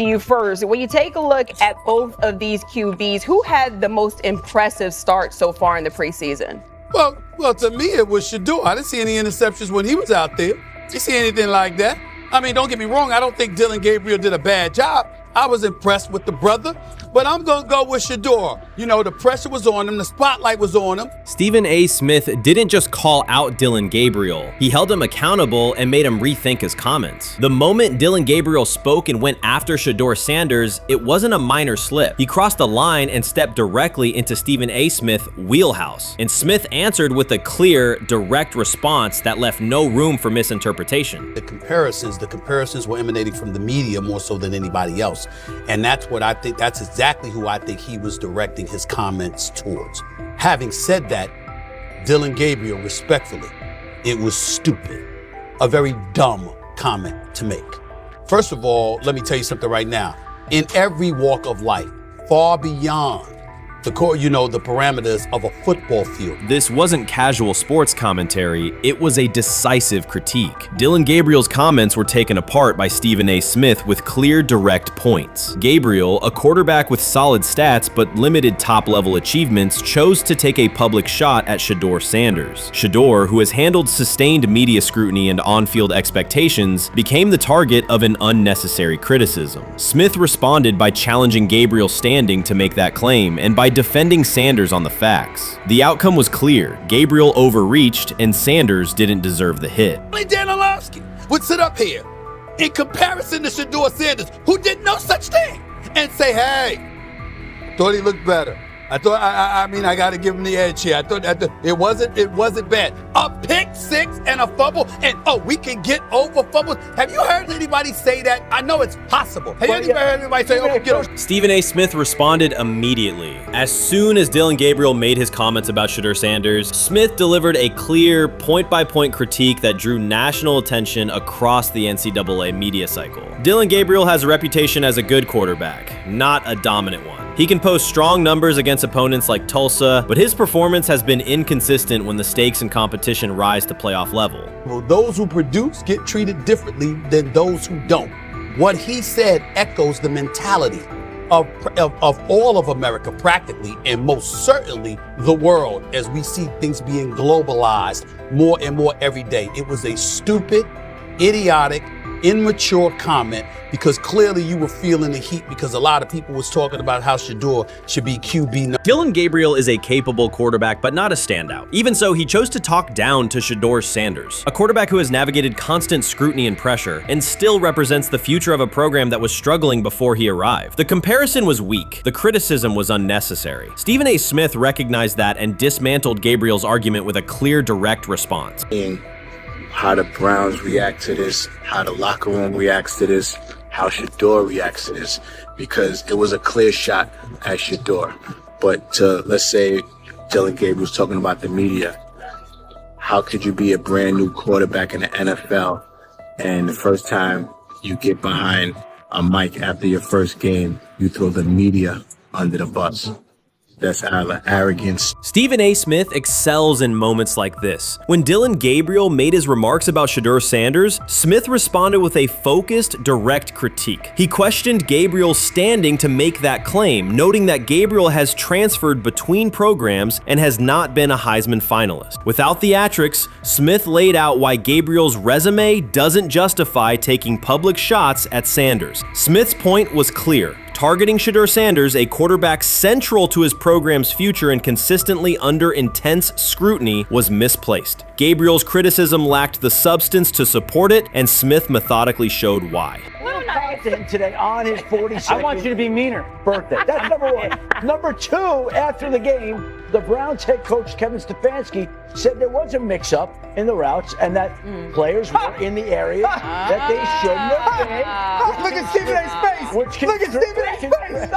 You first. When you take a look at both of these QBs, who had the most impressive start so far in the preseason? Well, to me, it was Shedeur. I didn't see any interceptions when he was out there. Didn't see anything like that. I mean, don't get me wrong. I don't think Dillon Gabriel did a bad job. I was impressed with the brother, but I'm going to go with Shedeur. You know, the pressure was on him. The spotlight was on him. Stephen A. Smith didn't just call out Dillon Gabriel. He held him accountable and made him rethink his comments. The moment Dillon Gabriel spoke and went after Shedeur Sanders, it wasn't a minor slip. He crossed the line and stepped directly into Stephen A. Smith's wheelhouse. And Smith answered with a clear, direct response that left no room for misinterpretation. The comparisons were emanating from the media more so than anybody else. And that's what I think, that's exactly who I think he was directing his comments towards. Having said that, Dillon Gabriel, respectfully, it was stupid. A very dumb comment to make. First of all, let me tell you something right now. In every walk of life, far beyond the parameters of a football field. This wasn't casual sports commentary, it was a decisive critique. Dillon Gabriel's comments were taken apart by Stephen A. Smith with clear, direct points. Gabriel, a quarterback with solid stats but limited top-level achievements, chose to take a public shot at Shedeur Sanders. Shedeur, who has handled sustained media scrutiny and on-field expectations, became the target of an unnecessary criticism. Smith responded by challenging Gabriel's standing to make that claim, and by defending Sanders on the facts. The outcome was clear. Gabriel overreached, and Sanders didn't deserve the hit. Dan Orlovsky would sit up here in comparison to Shedeur Sanders, who did no such thing, and say, hey, thought he looked better. I got to give him the edge here. I thought it wasn't bad. A pick six and a fumble, and we can get over fumbles. Have you heard anybody say that? I know it's possible. Have you ever heard anybody say, we get over? Stephen A. Smith responded immediately. As soon as Dillon Gabriel made his comments about Shedeur Sanders, Smith delivered a clear, point-by-point critique that drew national attention across the NCAA media cycle. Dillon Gabriel has a reputation as a good quarterback, not a dominant one. He can post strong numbers against opponents like Tulsa, but his performance has been inconsistent when the stakes and competition rise to playoff level. Well, those who produce get treated differently than those who don't. What he said echoes the mentality of all of America practically, and most certainly the world, as we see things being globalized more and more every day. It was a stupid, idiotic, immature comment, because clearly you were feeling the heat because a lot of people was talking about how Shedeur should be QB. Dillon Gabriel is a capable quarterback, but not a standout. Even so, he chose to talk down to Shedeur Sanders, a quarterback who has navigated constant scrutiny and pressure and still represents the future of a program that was struggling before he arrived. The comparison was weak. The criticism was unnecessary. Stephen A. Smith recognized that and dismantled Gabriel's argument with a clear, direct response. How the Browns react to this, how the locker room reacts to this, how Shedeur reacts to this, because it was a clear shot at Shedeur. But let's say Dillon Gabriel's talking about the media. How could you be a brand new quarterback in the NFL and the first time you get behind a mic after your first game, you throw the media under the bus? That's arrogance. Stephen A. Smith excels in moments like this. When Dillon Gabriel made his remarks about Shedeur Sanders, Smith responded with a focused, direct critique. He questioned Gabriel's standing to make that claim, noting that Gabriel has transferred between programs and has not been a Heisman finalist. Without theatrics, Smith laid out why Gabriel's resume doesn't justify taking public shots at Sanders. Smith's point was clear. Targeting Shedeur Sanders, a quarterback central to his program's future and consistently under intense scrutiny, was misplaced. Gabriel's criticism lacked the substance to support it, and Smith methodically showed why. Content today on his 42nd I want you to be meaner. Birthday. That's number one. Number two, after the game, the Browns head coach Kevin Stefanski said there was a mix-up in the routes and that players were in the area that they shouldn't have been. Look at Stephen A's face. Look at Stephen A's face.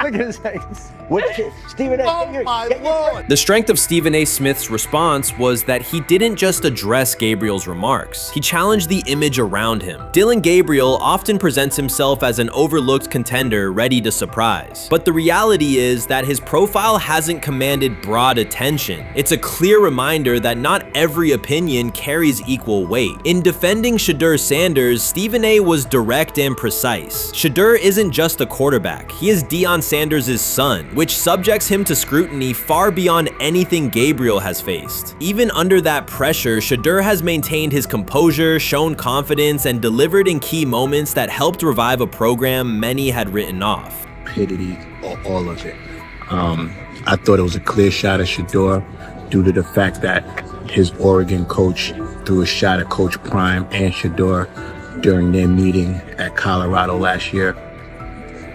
Look at Stephen A. Oh my Lord. The strength of Stephen A. Smith's response was that he didn't just address Gabriel's remarks. He challenged the image around him. Dillon Gabriel often presents himself as an overlooked contender ready to surprise. But the reality is that his profile hasn't commanded broad attention. It's a clear reminder that not every opinion carries equal weight. In defending Shedeur Sanders, Stephen A. was direct and precise. Shedeur isn't just a quarterback. He is Deion Sanders' son, which subjects him to scrutiny far beyond anything Gabriel has faced. Even under that pressure, Shedeur has maintained his composure, shown confidence, and delivered in key moments that helped revive a program many had written off. Stupidity, all of it. I thought it was a clear shot at Shedeur due to the fact that his Oregon coach threw a shot at Coach Prime and Shedeur during their meeting at Colorado last year.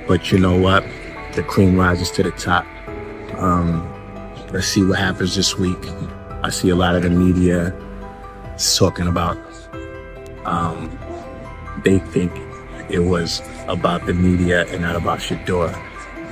But you know what? The cream rises to the top. Let's see what happens this week. I see a lot of the media talking about they think it was about the media and not about Shedeur.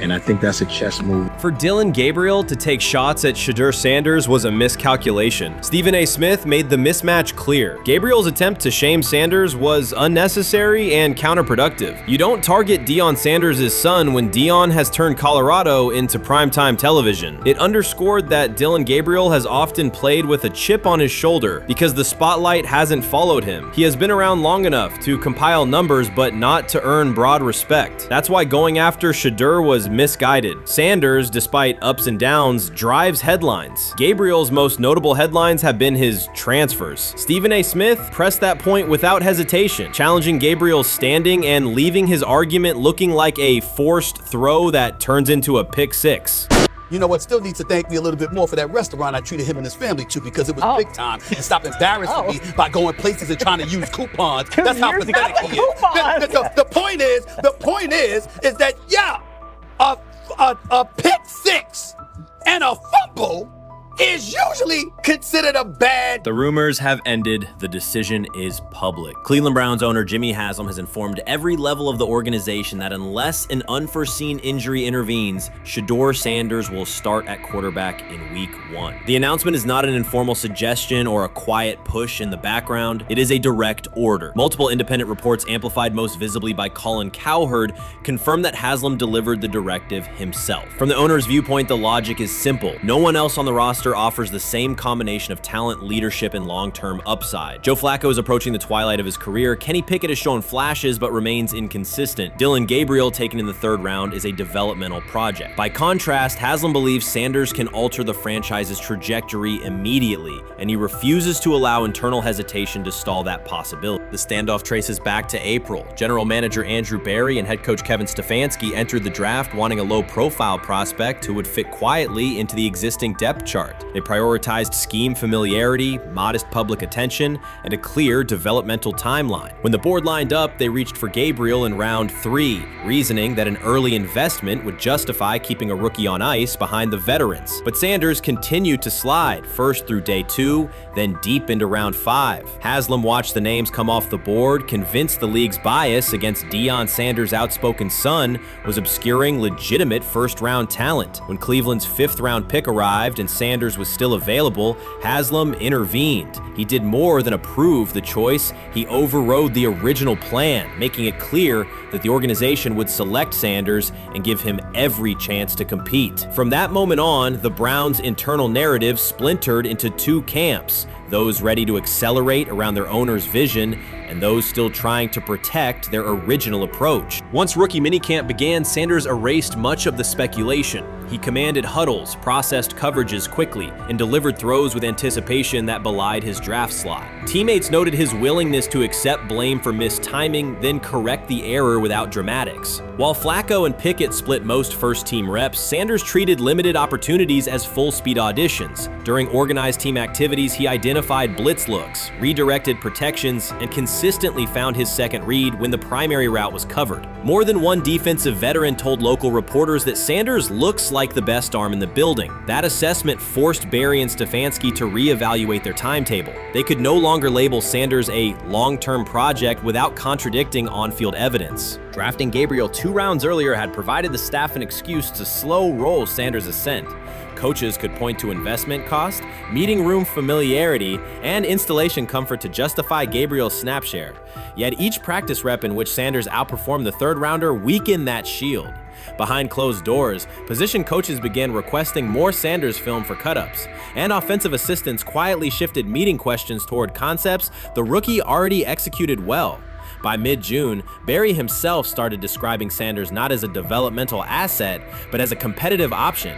And I think that's a chess move. For Dillon Gabriel to take shots at Shedeur Sanders was a miscalculation. Stephen A. Smith made the mismatch clear. Gabriel's attempt to shame Sanders was unnecessary and counterproductive. You don't target Deion Sanders' son when Deion has turned Colorado into primetime television. It underscored that Dillon Gabriel has often played with a chip on his shoulder because the spotlight hasn't followed him. He has been around long enough to compile numbers but not to earn broad respect. That's why going after Shedeur was misguided. Sanders, despite ups and downs, drives headlines. Gabriel's most notable headlines have been his transfers. Stephen A. Smith pressed that point without hesitation, challenging Gabriel's standing and leaving his argument looking like a forced throw that turns into a pick six. You know what? Still needs to thank me a little bit more for that restaurant I treated him and his family to, because it was big time, and stop embarrassing me by going places and trying to use coupons. That's how pathetic he is. The point is that a pick six and a fumble is usually considered a bad. The rumors have ended. The decision is public. Cleveland Browns owner Jimmy Haslam has informed every level of the organization that unless an unforeseen injury intervenes, Shedeur Sanders will start at quarterback in week 1. The announcement is not an informal suggestion or a quiet push in the background. It is a direct order. Multiple independent reports, amplified most visibly by Colin Cowherd, confirm that Haslam delivered the directive himself. From the owner's viewpoint, the logic is simple. No one else on the roster offers the same combination of talent, leadership, and long-term upside. Joe Flacco is approaching the twilight of his career. Kenny Pickett has shown flashes but remains inconsistent. Dillon Gabriel, taken in the 3rd round, is a developmental project. By contrast, Haslam believes Sanders can alter the franchise's trajectory immediately, and he refuses to allow internal hesitation to stall that possibility. The standoff traces back to April. General manager Andrew Berry and head coach Kevin Stefanski entered the draft wanting a low-profile prospect who would fit quietly into the existing depth chart. They prioritized scheme familiarity, modest public attention, and a clear developmental timeline. When the board lined up, they reached for Gabriel in round 3, reasoning that an early investment would justify keeping a rookie on ice behind the veterans. But Sanders continued to slide, first through day 2, then deep into round 5. Haslam watched the names come off the board, convinced the league's bias against Deion Sanders' outspoken son was obscuring legitimate first-round talent. When Cleveland's 5th-round pick arrived and Sanders was still available, Haslam intervened. He did more than approve the choice. He overrode the original plan, making it clear that the organization would select Sanders and give him every chance to compete. From that moment on, the Browns' internal narrative splintered into 2 camps: those ready to accelerate around their owner's vision, and those still trying to protect their original approach. Once rookie minicamp began, Sanders erased much of the speculation. He commanded huddles, processed coverages quickly, and delivered throws with anticipation that belied his draft slot. Teammates noted his willingness to accept blame for missed timing, then correct the error without dramatics. While Flacco and Pickett split most first-team reps, Sanders treated limited opportunities as full-speed auditions. During organized team activities, he identified blitz looks, redirected protections, and consistently found his second read when the primary route was covered. More than one defensive veteran told local reporters that Sanders looks like like the best arm in the building. That assessment forced Barry and Stefanski to reevaluate their timetable. They could no longer label Sanders a long-term project without contradicting on-field evidence. Drafting Gabriel 2 rounds earlier had provided the staff an excuse to slow roll Sanders' ascent. Coaches could point to investment cost, meeting room familiarity, and installation comfort to justify Gabriel's snap share. Yet each practice rep in which Sanders outperformed the third rounder weakened that shield. Behind closed doors, position coaches began requesting more Sanders film for cut-ups, and offensive assistants quietly shifted meeting questions toward concepts the rookie already executed well. By mid-June, Barry himself started describing Sanders not as a developmental asset, but as a competitive option.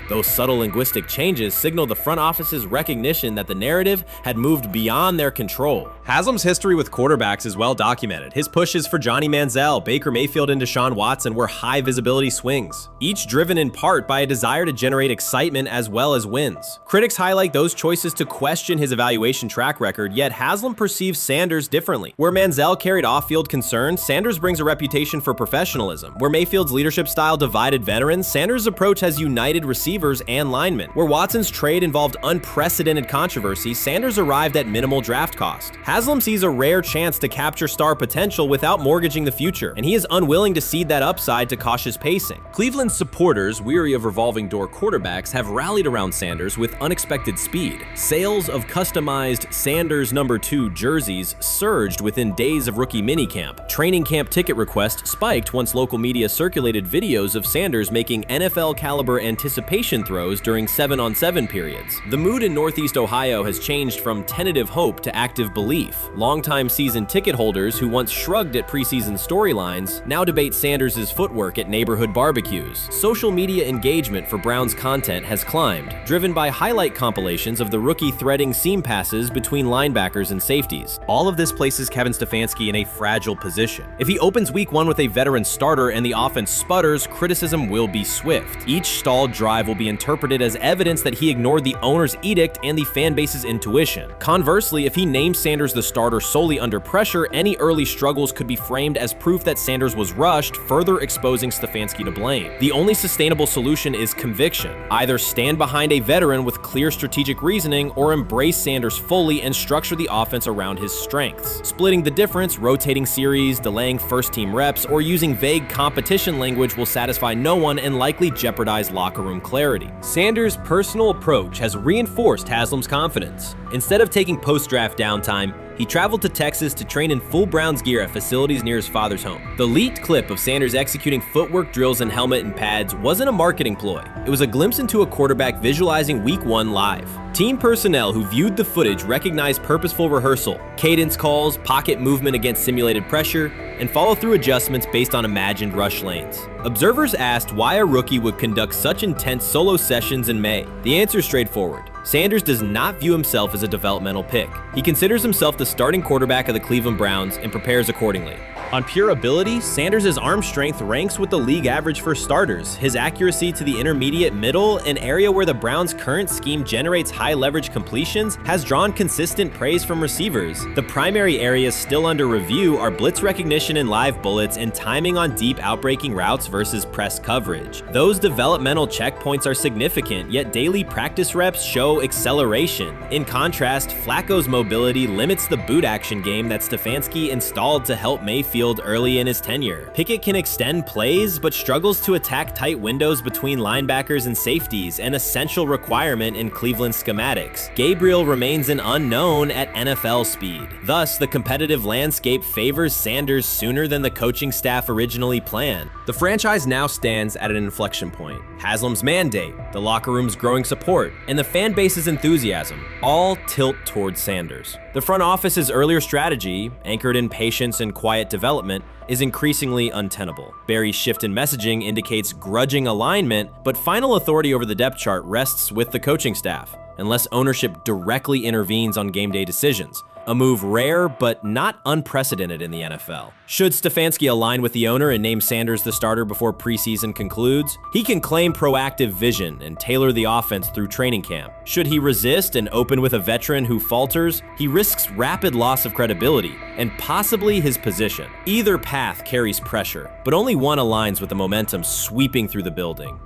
Those subtle linguistic changes signal the front office's recognition that the narrative had moved beyond their control. Haslam's history with quarterbacks is well documented. His pushes for Johnny Manziel, Baker Mayfield, and Deshaun Watson were high-visibility swings, each driven in part by a desire to generate excitement as well as wins. Critics highlight those choices to question his evaluation track record, yet Haslam perceives Sanders differently. Where Manziel carried off-field concerns, Sanders brings a reputation for professionalism. Where Mayfield's leadership style divided veterans, Sanders' approach has united receivers and linemen. Where Watson's trade involved unprecedented controversy, Sanders arrived at minimal draft cost. Haslam sees a rare chance to capture star potential without mortgaging the future, and he is unwilling to cede that upside to cautious pacing. Cleveland's supporters, weary of revolving door quarterbacks, have rallied around Sanders with unexpected speed. Sales of customized Sanders number 2 jerseys surged within days of rookie minicamp. Training camp ticket requests spiked once local media circulated videos of Sanders making NFL-caliber anticipation throws during 7-on-7 periods. The mood in Northeast Ohio has changed from tentative hope to active belief. Longtime season ticket holders who once shrugged at preseason storylines now debate Sanders' footwork at neighborhood barbecues. Social media engagement for Brown's content has climbed, driven by highlight compilations of the rookie threading seam passes between linebackers and safeties. All of this places Kevin Stefanski in a fragile position. If he opens week 1 with a veteran starter and the offense sputters, criticism will be swift. Each stalled drive will be interpreted as evidence that he ignored the owner's edict and the fan base's intuition. Conversely, if he names Sanders the starter solely under pressure, any early struggles could be framed as proof that Sanders was rushed, further exposing Stefanski to blame. The only sustainable solution is conviction. Either stand behind a veteran with clear strategic reasoning or embrace Sanders fully and structure the offense around his strengths. Splitting the difference, rotating series, delaying first-team reps, or using vague competition language will satisfy no one and likely jeopardize locker room clarity. Sanders' personal approach has reinforced Haslam's confidence. Instead of taking post-draft downtime, he traveled to Texas to train in full Browns gear at facilities near his father's home. The leaked clip of Sanders executing footwork drills in helmet and pads wasn't a marketing ploy. It was a glimpse into a quarterback visualizing Week 1 live. Team personnel who viewed the footage recognized purposeful rehearsal, cadence calls, pocket movement against simulated pressure, and follow-through adjustments based on imagined rush lanes. Observers asked why a rookie would conduct such intense solo sessions in May. The answer is straightforward. Sanders does not view himself as a developmental pick. He considers himself the starting quarterback of the Cleveland Browns and prepares accordingly. On pure ability, Sanders' arm strength ranks with the league average for starters. His accuracy to the intermediate middle, an area where the Browns' current scheme generates high-leverage completions, has drawn consistent praise from receivers. The primary areas still under review are blitz recognition and live bullets and timing on deep outbreaking routes versus press coverage. Those developmental checkpoints are significant, yet daily practice reps show acceleration. In contrast, Flacco's mobility limits the boot action game that Stefanski installed to help Mayfield early in his tenure. Pickett can extend plays, but struggles to attack tight windows between linebackers and safeties, an essential requirement in Cleveland schematics. Gabriel remains an unknown at NFL speed. Thus, the competitive landscape favors Sanders sooner than the coaching staff originally planned. The franchise now stands at an inflection point. Haslam's mandate, the locker room's growing support, and the fan base's enthusiasm all tilt towards Sanders. The front office's earlier strategy, anchored in patience and quiet development, is increasingly untenable. Barry's shift in messaging indicates grudging alignment, but final authority over the depth chart rests with the coaching staff, unless ownership directly intervenes on game day decisions. A move rare but not unprecedented in the NFL. Should Stefanski align with the owner and name Sanders the starter before preseason concludes, he can claim proactive vision and tailor the offense through training camp. Should he resist and open with a veteran who falters, he risks rapid loss of credibility and possibly his position. Either path carries pressure, but only one aligns with the momentum sweeping through the building.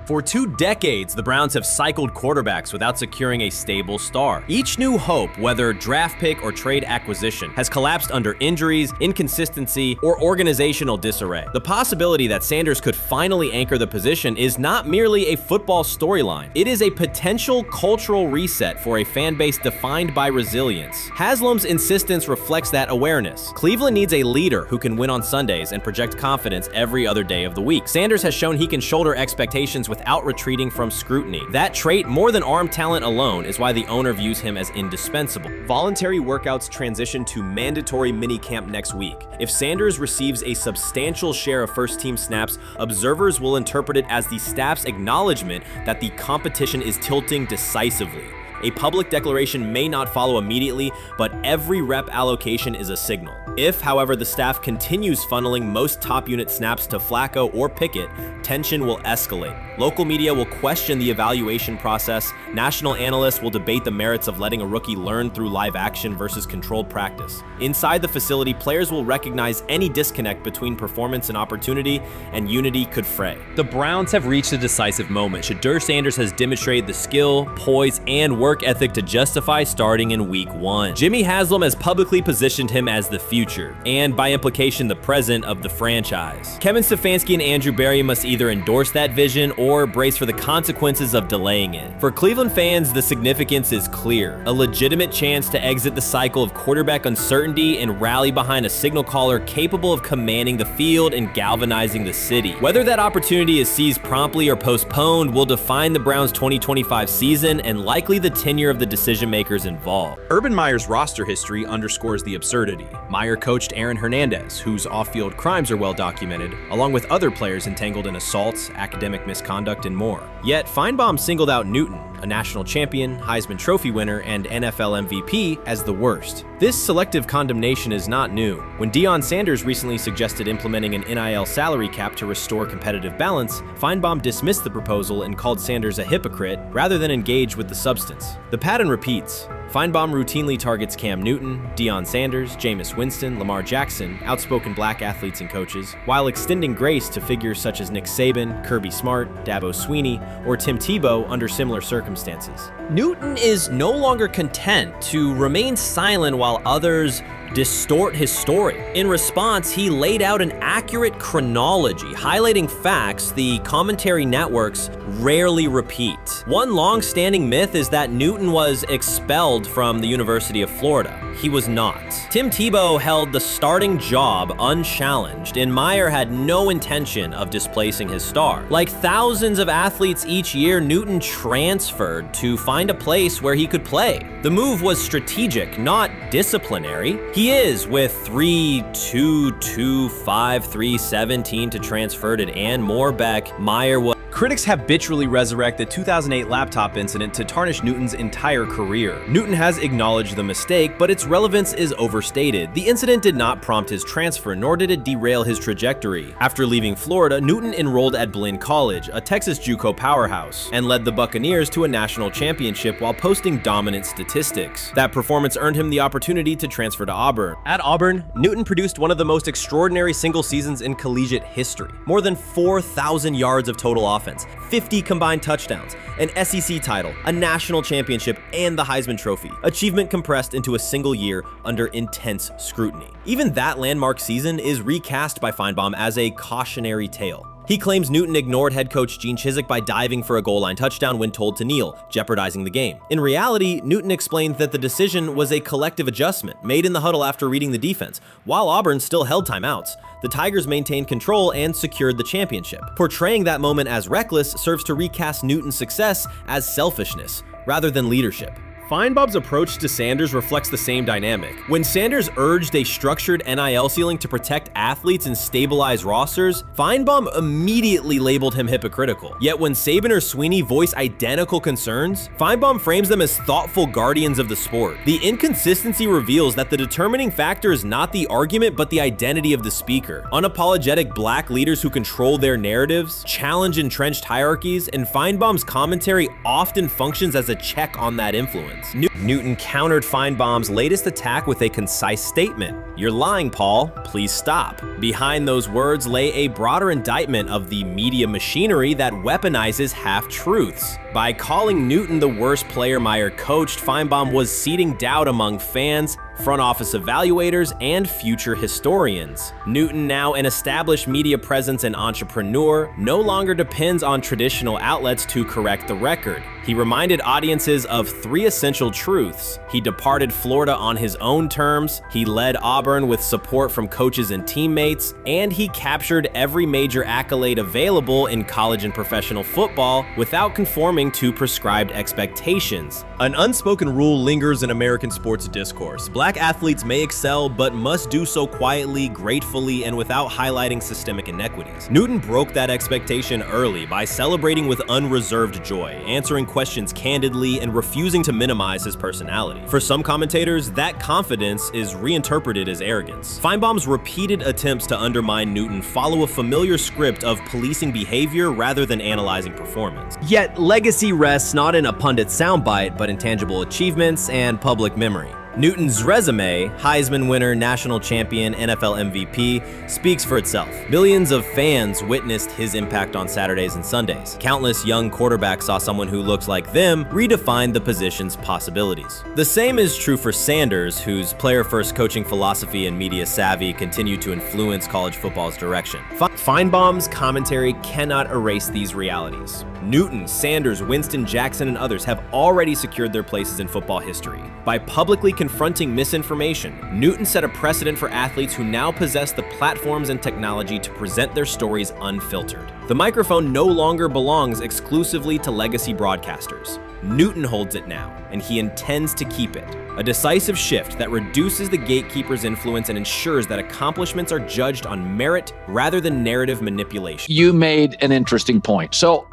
For 2 decades, the Browns have cycled quarterbacks without securing a stable star. Each new hope, whether draft pick or trade acquisition, has collapsed under injuries, inconsistency, or organizational disarray. The possibility that Sanders could finally anchor the position is not merely a football storyline. It is a potential cultural reset for a fan base defined by resilience. Haslam's insistence reflects that awareness. Cleveland needs a leader who can win on Sundays and project confidence every other day of the week. Sanders has shown he can shoulder expectations without retreating from scrutiny. That trait, more than arm talent alone, is why the owner views him as indispensable. Voluntary workouts transition to mandatory minicamp next week. If Sanders receives a substantial share of first-team snaps, observers will interpret it as the staff's acknowledgement that the competition is tilting decisively. A public declaration may not follow immediately, but every rep allocation is a signal. If, however, the staff continues funneling most top unit snaps to Flacco or Pickett, tension will escalate. Local media will question the evaluation process. National analysts will debate the merits of letting a rookie learn through live action versus controlled practice. Inside the facility, players will recognize any disconnect between performance and opportunity, and unity could fray. The Browns have reached a decisive moment. Shedeur Sanders has demonstrated the skill, poise, and work ethic to justify starting in Week 1. Jimmy Haslam has publicly positioned him as the future, and by implication, the present of the franchise. Kevin Stefanski and Andrew Berry must either endorse that vision or brace for the consequences of delaying it. For Cleveland fans, the significance is clear. A legitimate chance to exit the cycle of quarterback uncertainty and rally behind a signal caller capable of commanding the field and galvanizing the city. Whether that opportunity is seized promptly or postponed will define the Browns' 2025 season and likely the tenure of the decision makers involved. Urban Meyer's roster history underscores the absurdity. Meyer coached Aaron Hernandez, whose off-field crimes are well documented, along with other players entangled in assaults, academic misconduct, and more. Yet Feinbaum singled out Newton, a national champion, Heisman Trophy winner, and NFL MVP, as the worst. This selective condemnation is not new. When Deion Sanders recently suggested implementing an NIL salary cap to restore competitive balance, Feinbaum dismissed the proposal and called Sanders a hypocrite rather than engage with the substance. The pattern repeats. Feinbaum routinely targets Cam Newton, Deion Sanders, Jameis Winston, Lamar Jackson, outspoken black athletes and coaches, while extending grace to figures such as Nick Saban, Kirby Smart, Dabo Swinney, or Tim Tebow under similar circumstances. Newton is no longer content to remain silent while others distort his story. In response, he laid out an accurate chronology, highlighting facts the commentary networks rarely repeat. One long-standing myth is that Newton was expelled from the University of Florida. He was not. Tim Tebow held the starting job unchallenged, and Meyer had no intention of displacing his star. Like thousands of athletes each year, Newton transferred to find a place where he could play. The move was strategic, not disciplinary. He is, with 3-2-2-5-3-17 to transfer it and more back, Meyer was. Critics habitually resurrect the 2008 laptop incident to tarnish Newton's entire career. Newton has acknowledged the mistake, but its relevance is overstated. The incident did not prompt his transfer, nor did it derail his trajectory. After leaving Florida, Newton enrolled at Blinn College, a Texas JUCO powerhouse, and led the Buccaneers to a national championship while posting dominant statistics. That performance earned him the opportunity to transfer to Auburn. At Auburn, Newton produced one of the most extraordinary single seasons in collegiate history. More than 4,000 yards of total offense, 50 combined touchdowns, an SEC title, a national championship, and the Heisman Trophy. Achievement compressed into a single year under intense scrutiny. Even that landmark season is recast by Feinbaum as a cautionary tale. He claims Newton ignored head coach Gene Chizik by diving for a goal line touchdown when told to kneel, jeopardizing the game. In reality, Newton explained that the decision was a collective adjustment made in the huddle after reading the defense, while Auburn still held timeouts. The Tigers maintained control and secured the championship. Portraying that moment as reckless serves to recast Newton's success as selfishness rather than leadership. Feinbaum's approach to Sanders reflects the same dynamic. When Sanders urged a structured NIL ceiling to protect athletes and stabilize rosters, Feinbaum immediately labeled him hypocritical. Yet when Saban or Swinney voice identical concerns, Feinbaum frames them as thoughtful guardians of the sport. The inconsistency reveals that the determining factor is not the argument but the identity of the speaker. Unapologetic black leaders who control their narratives, challenge entrenched hierarchies, and Feinbaum's commentary often functions as a check on that influence. performance. Newton countered Feinbaum's latest attack with a concise statement. "You're lying, Paul. Please stop." Behind those words lay a broader indictment of the media machinery that weaponizes half-truths. By calling Newton the worst player Meyer coached, Feinbaum was seeding doubt among fans, front office evaluators, and future historians. Newton, now an established media presence and entrepreneur, no longer depends on traditional outlets to correct the record. He reminded audiences of 3 essential truths. He departed Florida on his own terms, he led Auburn with support from coaches and teammates, and he captured every major accolade available in college and professional football without conforming to prescribed expectations. An unspoken rule lingers in American sports discourse. Black athletes may excel, but must do so quietly, gratefully, and without highlighting systemic inequities. Newton broke that expectation early by celebrating with unreserved joy, answering questions candidly, and refusing to minimize his personality. For some commentators, that confidence is reinterpreted as arrogance. Feinbaum's repeated attempts to undermine Newton follow a familiar script of policing behavior rather than analyzing performance. Yet, legacy rests not in a pundit soundbite, but in tangible achievements and public memory. Newton's resume, Heisman winner, national champion, NFL MVP, speaks for itself. Millions of fans witnessed his impact on Saturdays and Sundays. Countless young quarterbacks saw someone who looks like them redefine the position's possibilities. The same is true for Sanders, whose player-first coaching philosophy and media savvy continue to influence college football's direction. Feinbaum's commentary cannot erase these realities. Newton, Sanders, Winston, Jackson, and others have already secured their places in football history. By publicly confronting misinformation, Newton set a precedent for athletes who now possess the platforms and technology to present their stories unfiltered. The microphone no longer belongs exclusively to legacy broadcasters. Newton holds it now, and he intends to keep it. A decisive shift that reduces the gatekeeper's influence and ensures that accomplishments are judged on merit rather than narrative manipulation. You made an interesting point. So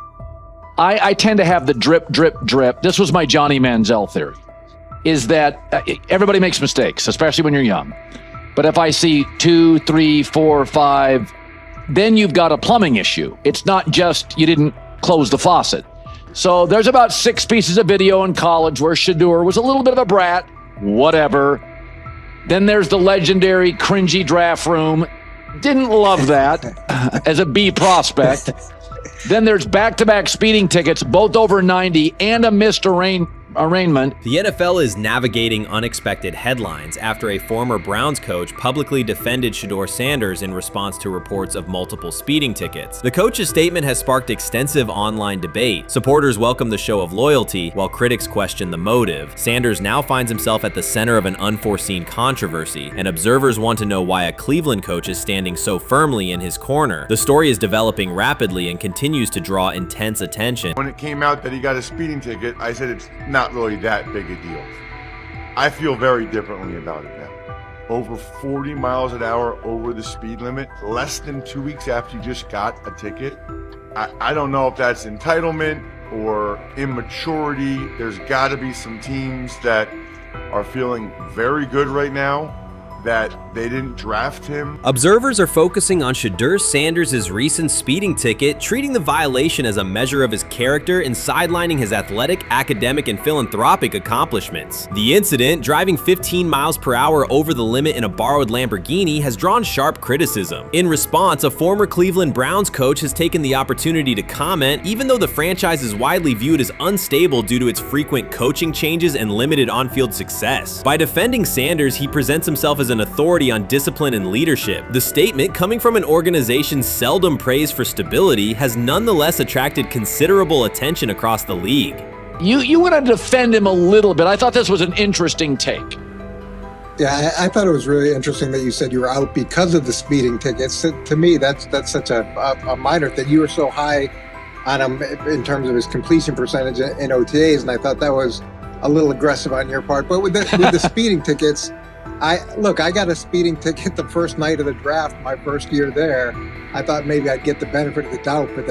I tend to have the drip, drip, drip. This was my Johnny Manziel theory, is that everybody makes mistakes, especially when you're young. But if I see 2, 3, 4, 5, then you've got a plumbing issue. It's not just you didn't close the faucet. So there's about 6 pieces of video in college where Shedeur was a little bit of a brat, whatever. Then there's the legendary cringy draft room. Didn't love that as a B prospect. Then there's back-to-back speeding tickets, both over 90, and a missed arraignment. The NFL is navigating unexpected headlines after a former Browns coach publicly defended Shedeur Sanders in response to reports of multiple speeding tickets. The coach's statement has sparked extensive online debate. Supporters welcome the show of loyalty, while critics question the motive. Sanders now finds himself at the center of an unforeseen controversy, and observers want to know why a Cleveland coach is standing so firmly in his corner. The story is developing rapidly and continues to draw intense attention. When it came out that he got a speeding ticket, I said it's not really that big a deal. I feel very differently about it now. Over 40 miles an hour over the speed limit, less than 2 weeks after you just got a ticket. I don't know if that's entitlement or immaturity. There's got to be some teams that are feeling very good right now that they didn't draft him. Observers are focusing on Shedeur Sanders' recent speeding ticket, treating the violation as a measure of his character and sidelining his athletic, academic, and philanthropic accomplishments. The incident, driving 15 miles per hour over the limit in a borrowed Lamborghini, has drawn sharp criticism. In response, a former Cleveland Browns coach has taken the opportunity to comment, even though the franchise is widely viewed as unstable due to its frequent coaching changes and limited on-field success. By defending Sanders, he presents himself as an authority on discipline and leadership. The statement, coming from an organization seldom praised for stability, has nonetheless attracted considerable attention across the league. You want to defend him a little bit. I thought this was an interesting take. Yeah, I thought it was really interesting that you said you were out because of the speeding tickets. To me, that's such a minor thing. You were so high on him in terms of his completion percentage in OTAs, and I thought that was a little aggressive on your part. But with the speeding tickets, I got a speeding ticket the first night of the draft, my first year there. I thought maybe I'd get the benefit of the doubt, but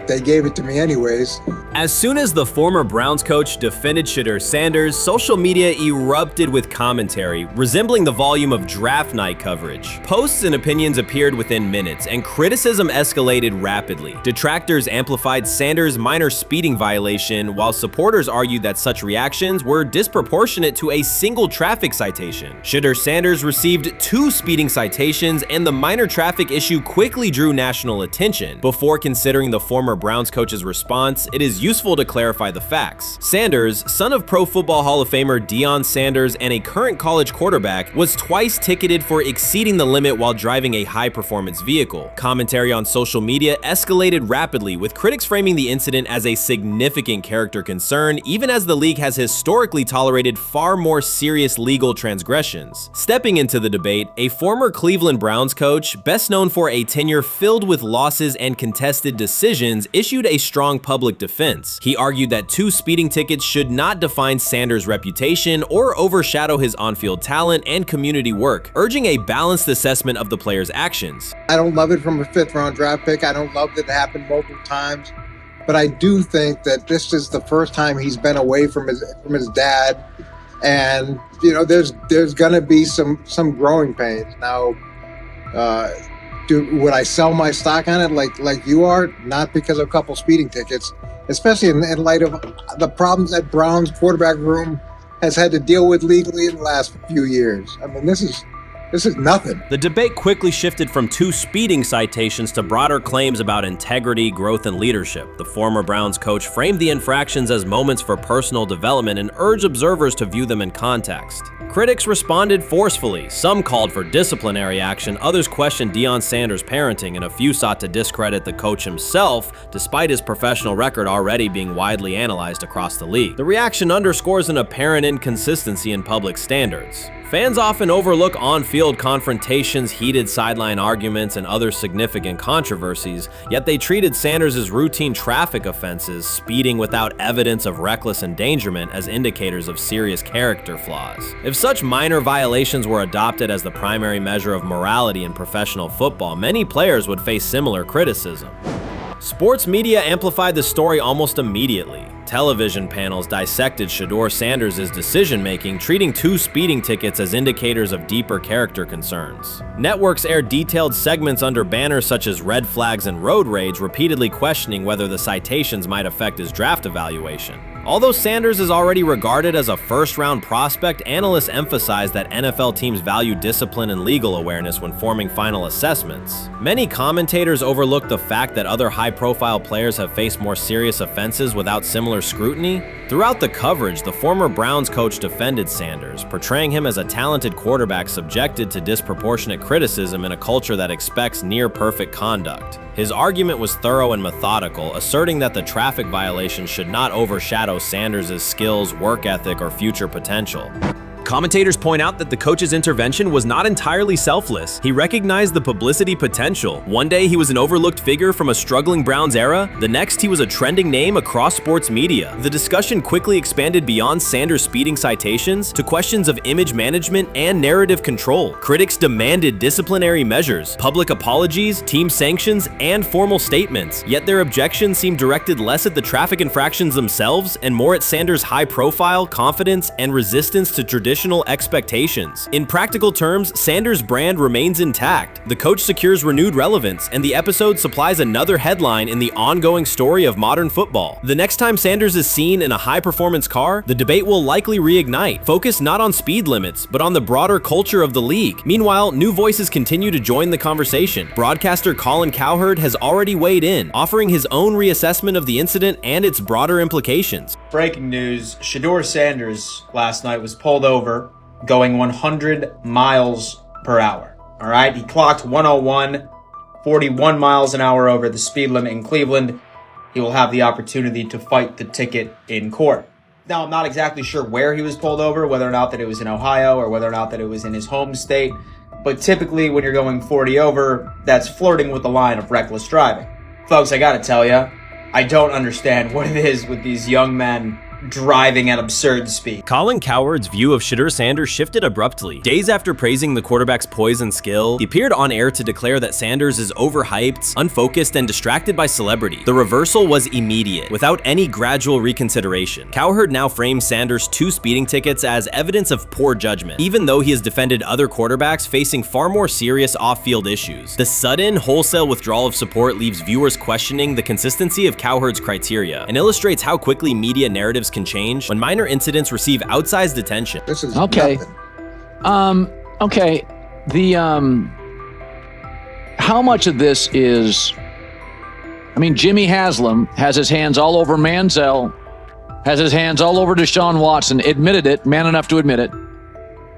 they gave it to me anyways. As soon as the former Browns coach defended Shedeur Sanders, social media erupted with commentary, resembling the volume of draft night coverage. Posts and opinions appeared within minutes, and criticism escalated rapidly. Detractors amplified Sanders' minor speeding violation, while supporters argued that such reactions were disproportionate to a single traffic citation. Shedeur Sanders received 2 speeding citations, and the minor traffic issue quickly drew national attention. Before considering the former Browns coach's response, it is useful to clarify the facts. Sanders, son of Pro Football Hall of Famer Deion Sanders and a current college quarterback, was twice ticketed for exceeding the limit while driving a high-performance vehicle. Commentary on social media escalated rapidly, with critics framing the incident as a significant character concern, even as the league has historically tolerated far more serious legal transgressions. Stepping into the debate, a former Cleveland Browns coach, best known for a tenure filled with losses and contested decisions, issued a strong public defense. He argued that 2 speeding tickets should not define Sanders' reputation or overshadow his on-field talent and community work, urging a balanced assessment of the player's actions. I don't love it from a 5th-round draft pick. I don't love that it happened multiple times. But I do think that this is the first time he's been away from his dad. And, you know, there's going to be some growing pains. Now, would I sell my stock on it like you are? Not because of a couple speeding tickets, especially in light of the problems that Brown's quarterback room has had to deal with legally in the last few years. I mean, this is nothing. The debate quickly shifted from 2 speeding citations to broader claims about integrity, growth, and leadership. The former Browns coach framed the infractions as moments for personal development and urged observers to view them in context. Critics responded forcefully. Some called for disciplinary action, others questioned Deion Sanders' parenting, and a few sought to discredit the coach himself, despite his professional record already being widely analyzed across the league. The reaction underscores an apparent inconsistency in public standards. Fans often overlook on-field confrontations, heated sideline arguments, and other significant controversies, yet they treated Sanders' routine traffic offenses, speeding without evidence of reckless endangerment, as indicators of serious character flaws. If such minor violations were adopted as the primary measure of morality in professional football, many players would face similar criticism. Sports media amplified the story almost immediately. Television panels dissected Shedeur Sanders' decision-making, treating 2 speeding tickets as indicators of deeper character concerns. Networks aired detailed segments under banners such as red flags and road rage, repeatedly questioning whether the citations might affect his draft evaluation. Although Sanders is already regarded as a first-round prospect, analysts emphasize that NFL teams value discipline and legal awareness when forming final assessments. Many commentators overlook the fact that other high-profile players have faced more serious offenses without similar scrutiny. Throughout the coverage, the former Browns coach defended Sanders, portraying him as a talented quarterback subjected to disproportionate criticism in a culture that expects near-perfect conduct. His argument was thorough and methodical, asserting that the traffic violation should not overshadow Sanders' skills, work ethic, or future potential. Commentators point out that the coach's intervention was not entirely selfless. He recognized the publicity potential. One day he was an overlooked figure from a struggling Browns era, the next he was a trending name across sports media. The discussion quickly expanded beyond Sanders' speeding citations to questions of image management and narrative control. Critics demanded disciplinary measures, public apologies, team sanctions, and formal statements, yet their objections seemed directed less at the traffic infractions themselves and more at Sanders' high profile, confidence, and resistance to traditional expectations. In practical terms, Sanders' brand remains intact. The coach secures renewed relevance, and the episode supplies another headline in the ongoing story of modern football. The next time Sanders is seen in a high-performance car, the debate will likely reignite, focused not on speed limits, but on the broader culture of the league. Meanwhile, new voices continue to join the conversation. Broadcaster Colin Cowherd has already weighed in, offering his own reassessment of the incident and its broader implications. Breaking news, Shedeur Sanders last night was pulled over going 100 miles per hour. All right, he clocked 101, 41 miles an hour over the speed limit in Cleveland. He will have the opportunity to fight the ticket in court. Now, I'm not exactly sure where he was pulled over, whether or not that it was in Ohio or whether or not that it was in his home state. But typically when you're going 40 over, that's flirting with the line of reckless driving. Folks, I gotta tell you, I don't understand what it is with these young men driving at absurd speed. Colin Cowherd's view of Shedeur Sanders shifted abruptly. Days after praising the quarterback's poise and skill, he appeared on air to declare that Sanders is overhyped, unfocused, and distracted by celebrity. The reversal was immediate, without any gradual reconsideration. Cowherd now frames Sanders' 2 speeding tickets as evidence of poor judgment, even though he has defended other quarterbacks facing far more serious off-field issues. The sudden, wholesale withdrawal of support leaves viewers questioning the consistency of Cowherd's criteria and illustrates how quickly media narratives can change when minor incidents receive outsized attention. This is Okay. nothing. Okay. How much of this is, I mean, Jimmy Haslam has his hands all over Manziel, has his hands all over Deshaun Watson, admitted it, man enough to admit it.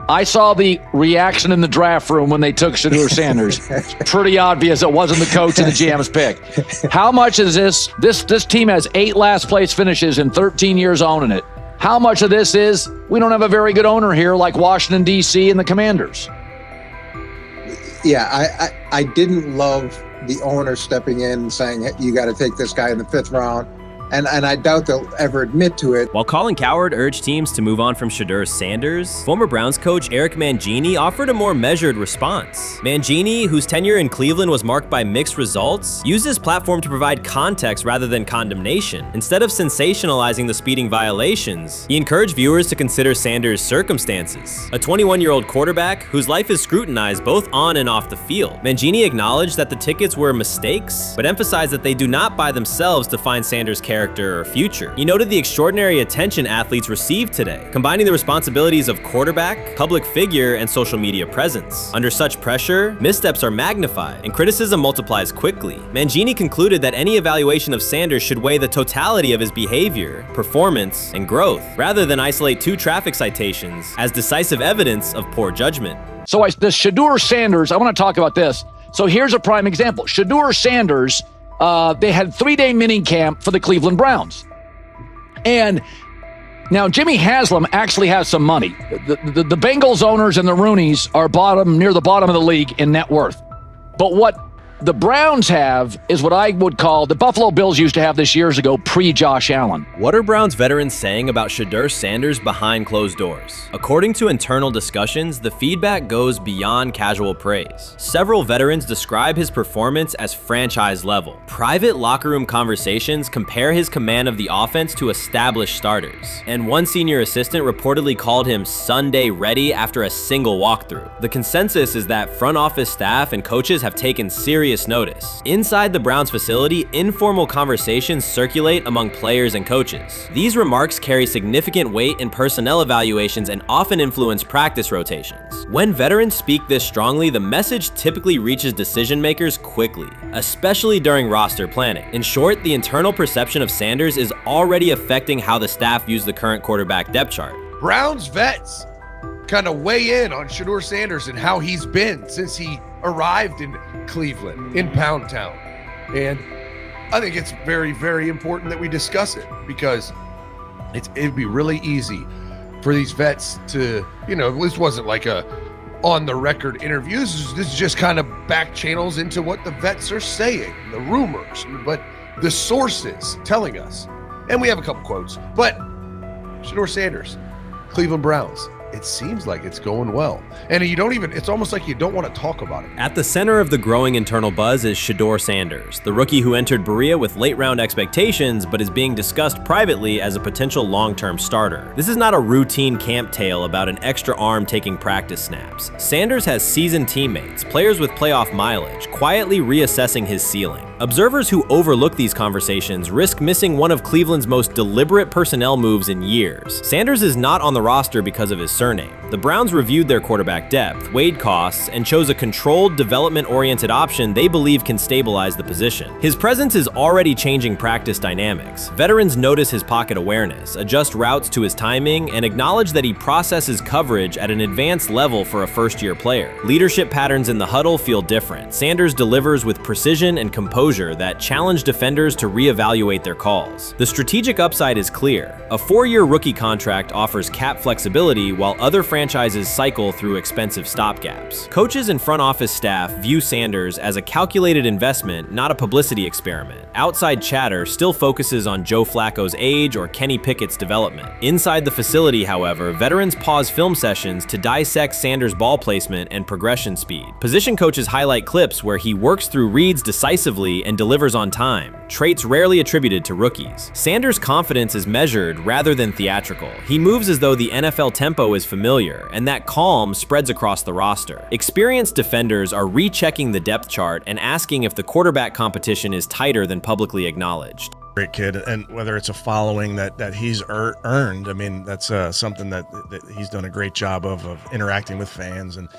I saw the reaction in the draft room when they took Shedeur Sanders. Pretty obvious it wasn't the coach and the GM's pick. How much is this team has 8 last place finishes in 13 years owning it. How much of this is we don't have a very good owner here like Washington, D.C. and the Commanders? Yeah, I didn't love the owner stepping in and saying, hey, you got to take this guy in the 5th round. And I doubt they'll ever admit to it. While Colin Cowherd urged teams to move on from Shedeur Sanders, former Browns coach Eric Mangini offered a more measured response. Mangini, whose tenure in Cleveland was marked by mixed results, used his platform to provide context rather than condemnation. Instead of sensationalizing the speeding violations, he encouraged viewers to consider Sanders' circumstances. A 21-year-old quarterback whose life is scrutinized both on and off the field. Mangini acknowledged that the tickets were mistakes, but emphasized that they do not by themselves define Sanders' character or future. He noted the extraordinary attention athletes receive today, combining the responsibilities of quarterback, public figure, and social media presence. Under such pressure, missteps are magnified, and criticism multiplies quickly. Mangini concluded that any evaluation of Sanders should weigh the totality of his behavior, performance, and growth, rather than isolate 2 traffic citations as decisive evidence of poor judgment. So this Shedeur Sanders, I want to talk about this. So here's a prime example. Shedeur Sanders, they had 3-day mini camp for the Cleveland Browns. And now Jimmy Haslam actually has some money. The Bengals owners and the Rooneys are near the bottom of the league in net worth. But what the Browns have is what I would call, the Buffalo Bills used to have this years ago, pre-Josh Allen. What are Browns veterans saying about Shedeur Sanders behind closed doors? According to internal discussions, the feedback goes beyond casual praise. Several veterans describe his performance as franchise level. Private locker room conversations compare his command of the offense to established starters. And one senior assistant reportedly called him Sunday ready after a single walkthrough. The consensus is that front office staff and coaches have taken serious notice. Inside the Browns facility, informal conversations circulate among players and coaches. These remarks carry significant weight in personnel evaluations and often influence practice rotations. When veterans speak this strongly, the message typically reaches decision makers quickly, especially during roster planning. In short, the internal perception of Sanders is already affecting how the staff views the current quarterback depth chart. Browns vets kind of weigh in on Shedeur Sanders and how he's been since he arrived in Cleveland, in Pound Town. And I think it's very, very important that we discuss it because it'd be really easy for these vets to, this wasn't like a on the record interviews. This is just kind of back channels into what the vets are saying, the rumors, but the sources telling us. And we have a couple quotes, but Shedeur Sanders, Cleveland Browns, it seems like it's going well. And it's almost like you don't want to talk about it. At the center of the growing internal buzz is Shedeur Sanders, the rookie who entered Berea with late-round expectations but is being discussed privately as a potential long-term starter. This is not a routine camp tale about an extra arm taking practice snaps. Sanders has seasoned teammates, players with playoff mileage, quietly reassessing his ceiling. Observers who overlook these conversations risk missing one of Cleveland's most deliberate personnel moves in years. Sanders is not on the roster because of his surname. The Browns reviewed their quarterback depth, weighed costs, and chose a controlled, development-oriented option they believe can stabilize the position. His presence is already changing practice dynamics. Veterans notice his pocket awareness, adjust routes to his timing, and acknowledge that he processes coverage at an advanced level for a first-year player. Leadership patterns in the huddle feel different. Sanders delivers with precision and composure that challenge defenders to reevaluate their calls. The strategic upside is clear. A 4-year rookie contract offers cap flexibility while other franchises franchises cycle through expensive stopgaps. Coaches and front office staff view Sanders as a calculated investment, not a publicity experiment. Outside chatter still focuses on Joe Flacco's age or Kenny Pickett's development. Inside the facility, however, veterans pause film sessions to dissect Sanders' ball placement and progression speed. Position coaches highlight clips where he works through reads decisively and delivers on time, traits rarely attributed to rookies. Sanders' confidence is measured rather than theatrical. He moves as though the NFL tempo is familiar, and that calm spreads across the roster. Experienced defenders are rechecking the depth chart and asking if the quarterback competition is tighter than publicly acknowledged. Great kid, and whether it's a following that he's earned, I mean, that's something that he's done a great job of interacting with fans, and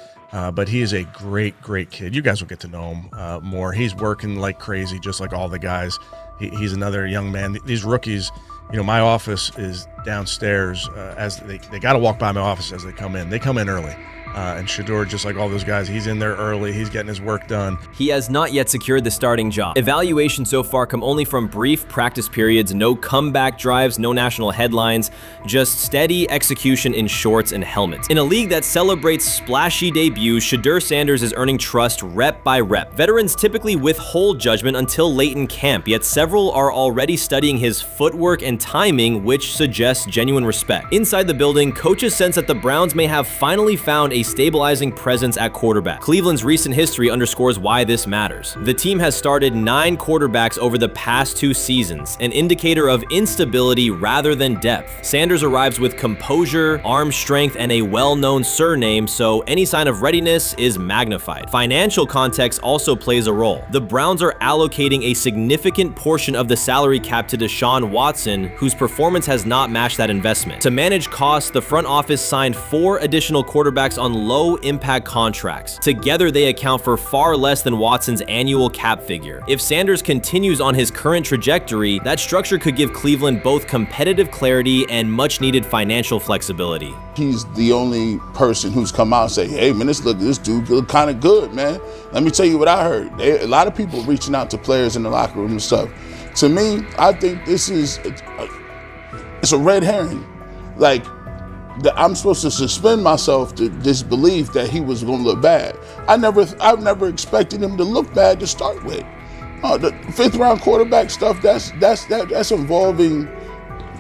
but he is a great kid. You guys will get to know him more. He's working like crazy, just like all the guys. He's another young man. These rookies, you know, my office is downstairs. As they got to walk by my office as they come in. They come in early. And Shedeur, just like all those guys, he's in there early. He's getting his work done. He has not yet secured the starting job. Evaluations so far come only from brief practice periods, no comeback drives, no national headlines, just steady execution in shorts and helmets. In a league that celebrates splashy debuts, Shedeur Sanders is earning trust rep by rep. Veterans typically withhold judgment until late in camp, yet several are already studying his footwork and timing, which suggests genuine respect. Inside the building, coaches sense that the Browns may have finally found a stabilizing presence at quarterback. Cleveland's recent history underscores why this matters. The team has started 9 quarterbacks over the past 2 seasons, an indicator of instability rather than depth. Sanders arrives with composure, arm strength, and a well-known surname, so any sign of readiness is magnified. Financial context also plays a role. The Browns are allocating a significant portion of the salary cap to Deshaun Watson, whose performance has not matched that investment. To manage costs, the front office signed 4 additional quarterbacks on low-impact contracts. Together, they account for far less than Watson's annual cap figure. If Sanders continues on his current trajectory, that structure could give Cleveland both competitive clarity and much-needed financial flexibility. He's the only person who's come out and say, hey, man, this dude look kind of good, man. Let me tell you what I heard. A lot of people reaching out to players in the locker room and stuff. To me, I think this is it's a red herring. Like, I'm supposed to suspend myself to this belief that he was going to look bad. I've never expected him to look bad to start with. The 5th round quarterback stuff, that's involving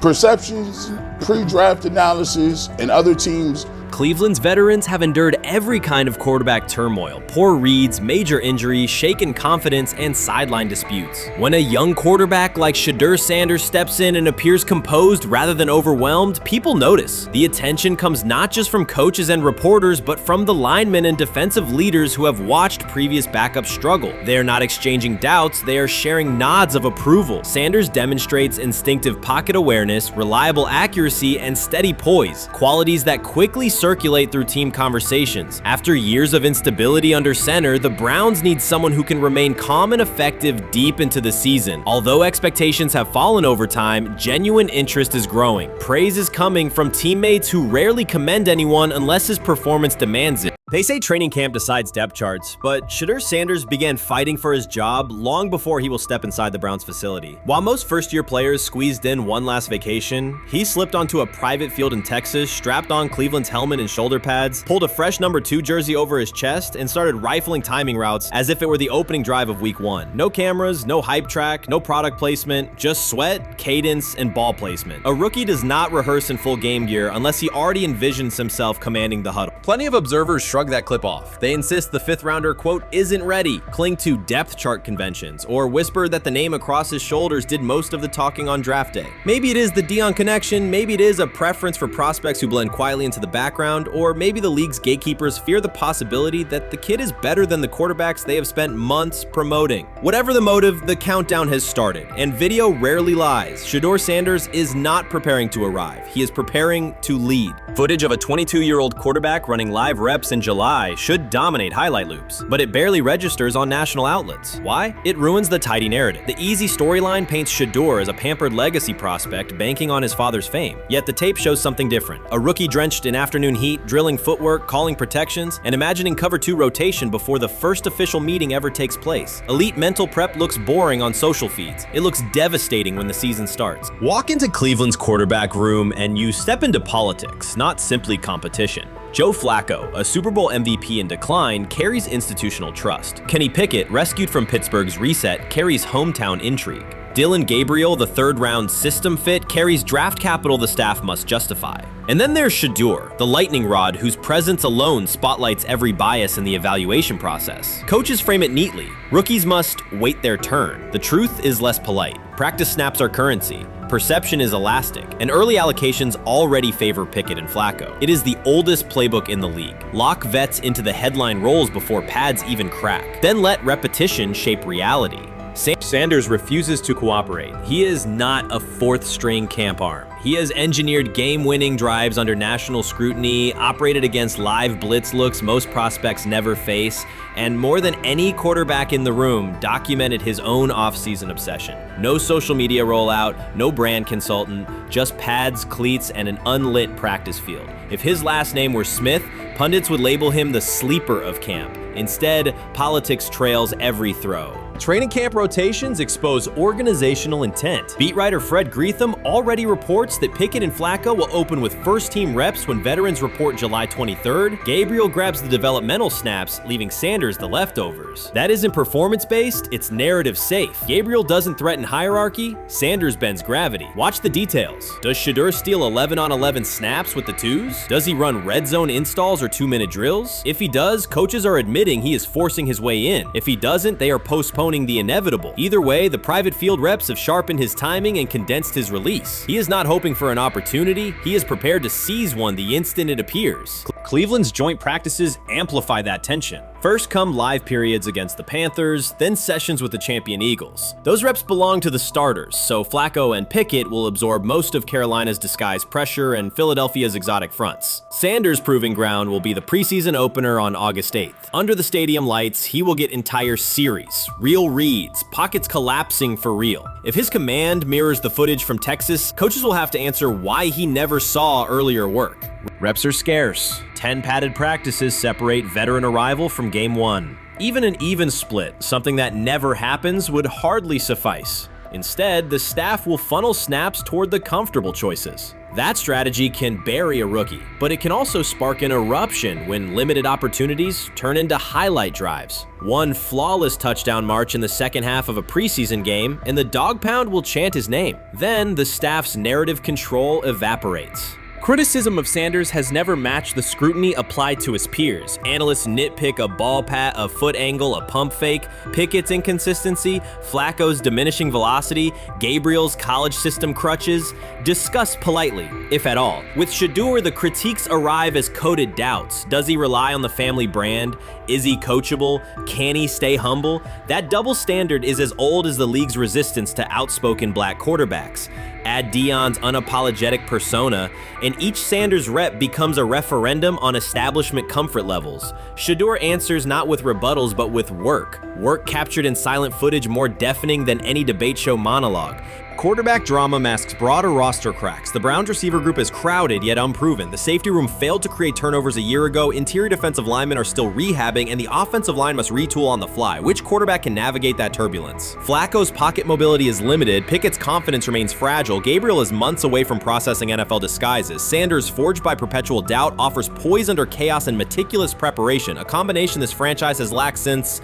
perceptions, pre-draft analysis, and other teams. Cleveland's veterans have endured every kind of quarterback turmoil, poor reads, major injuries, shaken confidence, and sideline disputes. When a young quarterback like Shedeur Sanders steps in and appears composed rather than overwhelmed, people notice. The attention comes not just from coaches and reporters, but from the linemen and defensive leaders who have watched previous backups struggle. They are not exchanging doubts, they are sharing nods of approval. Sanders demonstrates instinctive pocket awareness, reliable accuracy, and steady poise, qualities that quickly circulate through team conversations. After years of instability under center, the Browns need someone who can remain calm and effective deep into the season. Although expectations have fallen over time, genuine interest is growing. Praise is coming from teammates who rarely commend anyone unless his performance demands it. They say training camp decides depth charts, but Shedeur Sanders began fighting for his job long before he will step inside the Browns facility. While most first-year players squeezed in one last vacation, he slipped onto a private field in Texas, strapped on Cleveland's helmet and shoulder pads, pulled a fresh number 2 jersey over his chest, and started rifling timing routes as if it were the opening drive of week 1. No cameras, no hype track, no product placement, just sweat, cadence, and ball placement. A rookie does not rehearse in full game gear unless he already envisions himself commanding the huddle. Plenty of observers shrug that clip off. They insist the 5th rounder, quote, isn't ready, cling to depth chart conventions, or whisper that the name across his shoulders did most of the talking on draft day. Maybe it is the Deion connection, maybe it is a preference for prospects who blend quietly into the background, or maybe the league's gatekeepers fear the possibility that the kid is better than the quarterbacks they have spent months promoting. Whatever the motive, the countdown has started, and video rarely lies. Shedeur Sanders is not preparing to arrive. He is preparing to lead. Footage of a 22-year-old quarterback running live reps in July should dominate highlight loops, but it barely registers on national outlets. Why? It ruins the tidy narrative. The easy storyline paints Shedeur as a pampered legacy prospect banking on his father's fame. Yet the tape shows something different. A rookie drenched in afternoon heat, drilling footwork, calling protections, and imagining cover 2 rotation before the first official meeting ever takes place. Elite mental prep looks boring on social feeds. It looks devastating when the season starts. Walk into Cleveland's quarterback room and you step into politics, not simply competition. Joe Flacco, a Super Bowl MVP in decline, carries institutional trust. Kenny Pickett, rescued from Pittsburgh's reset, carries hometown intrigue. Dillon Gabriel, the third-round system fit, carries draft capital the staff must justify. And then there's Shedeur, the lightning rod whose presence alone spotlights every bias in the evaluation process. Coaches frame it neatly. Rookies must wait their turn. The truth is less polite. Practice snaps are currency. Perception is elastic, and early allocations already favor Pickett and Flacco. It is the oldest playbook in the league. Lock vets into the headline roles before pads even crack. Then let repetition shape reality. Sanders refuses to cooperate. He is not a fourth-string camp arm. He has engineered game-winning drives under national scrutiny, operated against live blitz looks most prospects never face, and more than any quarterback in the room, documented his own offseason obsession. No social media rollout, no brand consultant, just pads, cleats, and an unlit practice field. If his last name were Smith, pundits would label him the sleeper of camp. Instead, politics trails every throw. Training camp rotations expose organizational intent. Beat writer Fred Greetham already reports that Pickett and Flacco will open with first-team reps when veterans report July 23rd. Gabriel grabs the developmental snaps, leaving Sanders the leftovers. That isn't performance-based, it's narrative-safe. Gabriel doesn't threaten hierarchy, Sanders bends gravity. Watch the details. Does Shedeur steal 11-on-11 snaps with the twos? Does he run red zone installs or 2-minute drills? If he does, coaches are admitting he is forcing his way in. If he doesn't, they are postponing the inevitable. Either way, the private field reps have sharpened his timing and condensed his release. He is not hoping for an opportunity, he is prepared to seize one the instant it appears. Cleveland's joint practices amplify that tension. First come live periods against the Panthers, then sessions with the champion Eagles. Those reps belong to the starters, so Flacco and Pickett will absorb most of Carolina's disguised pressure and Philadelphia's exotic fronts. Sanders' proving ground will be the preseason opener on August 8th. Under the stadium lights, he will get entire series, real reads, pockets collapsing for real. If his command mirrors the footage from Texas, coaches will have to answer why he never saw earlier work. Reps are scarce. 10 padded practices separate veteran arrival from game 1. Even an even split, something that never happens, would hardly suffice. Instead, the staff will funnel snaps toward the comfortable choices. That strategy can bury a rookie, but it can also spark an eruption when limited opportunities turn into highlight drives. One flawless touchdown march in the second half of a preseason game, and the dog pound will chant his name. Then the staff's narrative control evaporates. Criticism of Sanders has never matched the scrutiny applied to his peers. Analysts nitpick a ball pat, a foot angle, a pump fake, Pickett's inconsistency, Flacco's diminishing velocity, Gabriel's college system crutches. Discuss politely, if at all. With Shedeur, the critiques arrive as coded doubts. Does he rely on the family brand? Is he coachable? Can he stay humble? That double standard is as old as the league's resistance to outspoken black quarterbacks. Add Deion's unapologetic persona, and each Sanders rep becomes a referendum on establishment comfort levels. Shedeur answers not with rebuttals, but with work. Work captured in silent footage more deafening than any debate show monologue. Quarterback drama masks broader roster cracks. The Browns receiver group is crowded yet unproven. The safety room failed to create turnovers a year ago. Interior defensive linemen are still rehabbing, and the offensive line must retool on the fly. Which quarterback can navigate that turbulence? Flacco's pocket mobility is limited. Pickett's confidence remains fragile. Gabriel is months away from processing NFL disguises. Sanders, forged by perpetual doubt, offers poise under chaos and meticulous preparation, a combination this franchise has lacked since,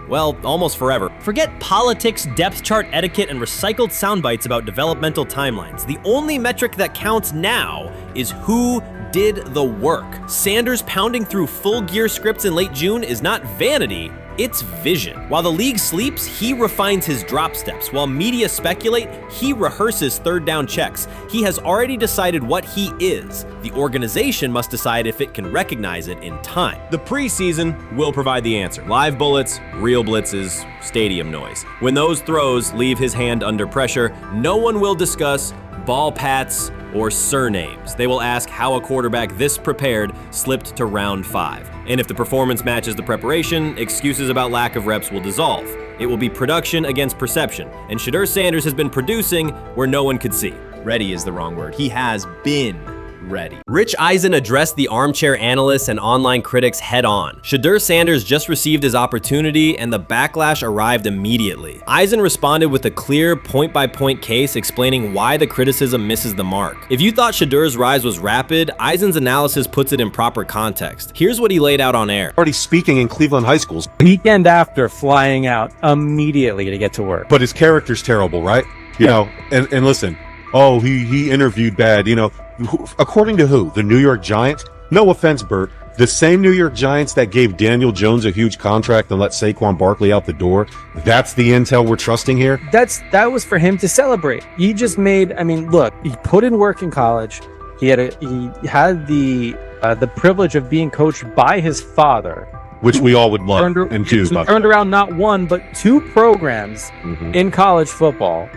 well, almost forever. Forget politics, depth chart etiquette, and recycled sound bites about developmental timelines. The only metric that counts now is who did the work. Sanders pounding through full gear scripts in late June is not vanity, it's vision. While the league sleeps, he refines his drop steps. While media speculate, he rehearses third down checks. He has already decided what he is. The organization must decide if it can recognize it in time. The preseason will provide the answer. Live bullets, real blitzes, stadium noise. When those throws leave his hand under pressure, no one will discuss ball pats or surnames. They will ask how a quarterback this prepared slipped to round 5. And if the performance matches the preparation, excuses about lack of reps will dissolve. It will be production against perception, and Shedeur Sanders has been producing where no one could see. Ready is the wrong word. He has been ready. Rich Eisen addressed the armchair analysts and online critics head on. Shedeur Sanders just received his opportunity and the backlash arrived immediately. Eisen responded with a clear point-by-point case explaining why the criticism misses the mark. If you thought Shedeur's rise was rapid, Eisen's analysis puts it in proper context. Here's what he laid out on air. Already speaking in Cleveland high schools. Weekend after, flying out immediately to get to work. But his character's terrible, right? You know, and listen, oh, he interviewed bad, you know. According to who? The New York Giants? No offense, Bert. The same New York Giants that gave Daniel Jones a huge contract and let Saquon Barkley out the door. That's the intel we're trusting here. That was for him to celebrate. He just made, I mean, look, he put in work in college. He had the privilege of being coached by his father, which we all would love and do. Turned around not one but two programs in college football.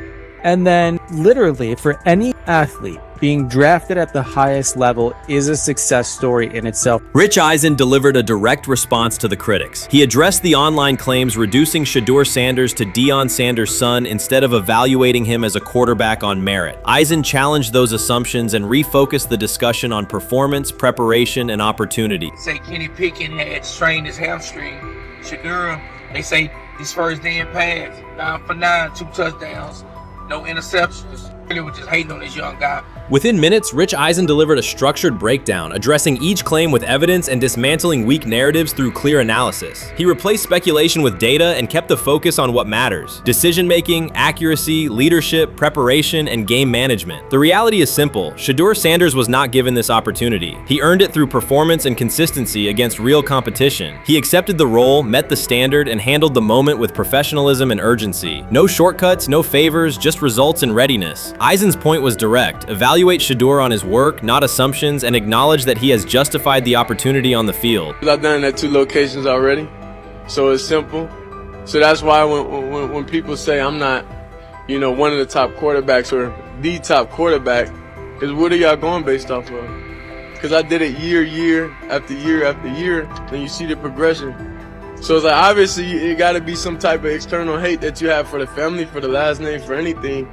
And then literally for any athlete, being drafted at the highest level is a success story in itself. Rich Eisen delivered a direct response to the critics. He addressed the online claims reducing Shedeur Sanders to Deion Sanders' son instead of evaluating him as a quarterback on merit. Eisen challenged those assumptions and refocused the discussion on performance, preparation, and opportunity. Say Kenny Pickett had strained his hamstring. Shedeur, they say his first day in pass, 9 for 9, 2 touchdowns, no interceptions. Really was just hating on this young guy. Within minutes, Rich Eisen delivered a structured breakdown, addressing each claim with evidence and dismantling weak narratives through clear analysis. He replaced speculation with data and kept the focus on what matters: decision-making, accuracy, leadership, preparation, and game management. The reality is simple. Shedeur Sanders was not given this opportunity. He earned it through performance and consistency against real competition. He accepted the role, met the standard, and handled the moment with professionalism and urgency. No shortcuts, no favors, just results and readiness. Eisen's point was direct. Evaluate Shedeur on his work, not assumptions, and acknowledge that he has justified the opportunity on the field. I've done it at 2 locations already, so it's simple. So that's why when people say I'm not, you know, one of the top quarterbacks or the top quarterback, is what are y'all going based off of? Because I did it year after year after year, and you see the progression. So it's like, obviously, it got to be some type of external hate that you have for the family, for the last name, for anything,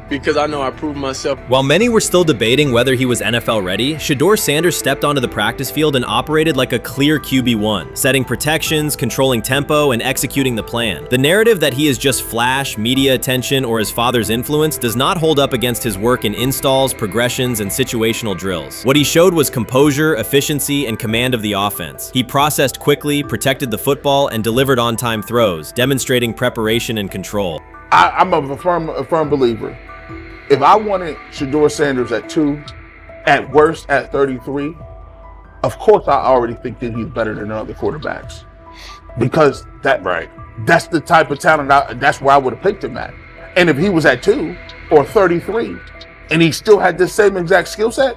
because I know I proved myself. While many were still debating whether he was NFL ready, Shedeur Sanders stepped onto the practice field and operated like a clear QB1, setting protections, controlling tempo, and executing the plan. The narrative that he is just flash, media attention, or his father's influence does not hold up against his work in installs, progressions, and situational drills. What he showed was composure, efficiency, and command of the offense. He processed quickly, protected the football, and delivered on-time throws, demonstrating preparation and control. I'm a firm believer. If I wanted Shedeur Sanders at 2, at worst at 33, of course I already think that he's better than other quarterbacks, because that's the type of talent. That's where I would have picked him at. And if he was at 2 or 33, and he still had the same exact skill set,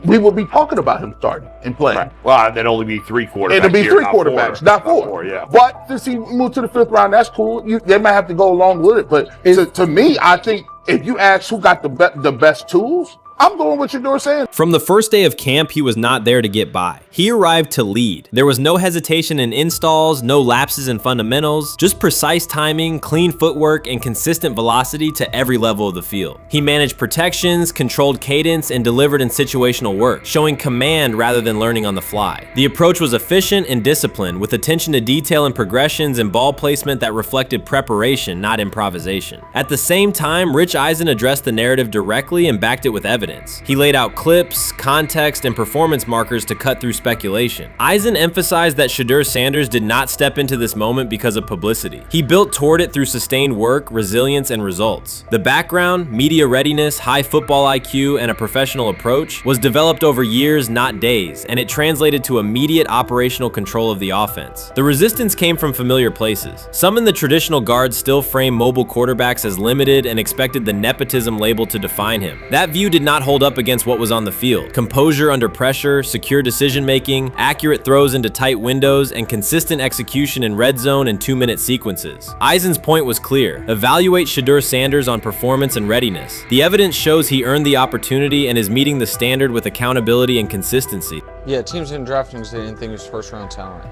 we would be talking about him starting and playing. Right. Well, there'd only be 3 quarterbacks. It'd be 3 quarterbacks, not 4. Not 4, yeah. But since he moved to the 5th round, that's cool. They might have to go along with it. But to me, I think if you ask who got the best tools, I'm going with Shedeur Sanders. From the first day of camp, he was not there to get by. He arrived to lead. There was no hesitation in installs, no lapses in fundamentals, just precise timing, clean footwork, and consistent velocity to every level of the field. He managed protections, controlled cadence, and delivered in situational work, showing command rather than learning on the fly. The approach was efficient and disciplined, with attention to detail and progressions and ball placement that reflected preparation, not improvisation. At the same time, Rich Eisen addressed the narrative directly and backed it with evidence. He laid out clips, context, and performance markers to cut through speculation. Eisen emphasized that Shedeur Sanders did not step into this moment because of publicity. He built toward it through sustained work, resilience, and results. The background, media readiness, high football IQ, and a professional approach was developed over years, not days, and it translated to immediate operational control of the offense. The resistance came from familiar places. Some in the traditional guard still framed mobile quarterbacks as limited and expected the nepotism label to define him. That view did not hold up against what was on the field. Composure under pressure, secure decision-making, accurate throws into tight windows, and consistent execution in red zone and 2-minute sequences. Eisen's point was clear. Evaluate Shedeur Sanders on performance and readiness. The evidence shows he earned the opportunity and is meeting the standard with accountability and consistency. Yeah, teams didn't draft him because they didn't think he was first-round talent.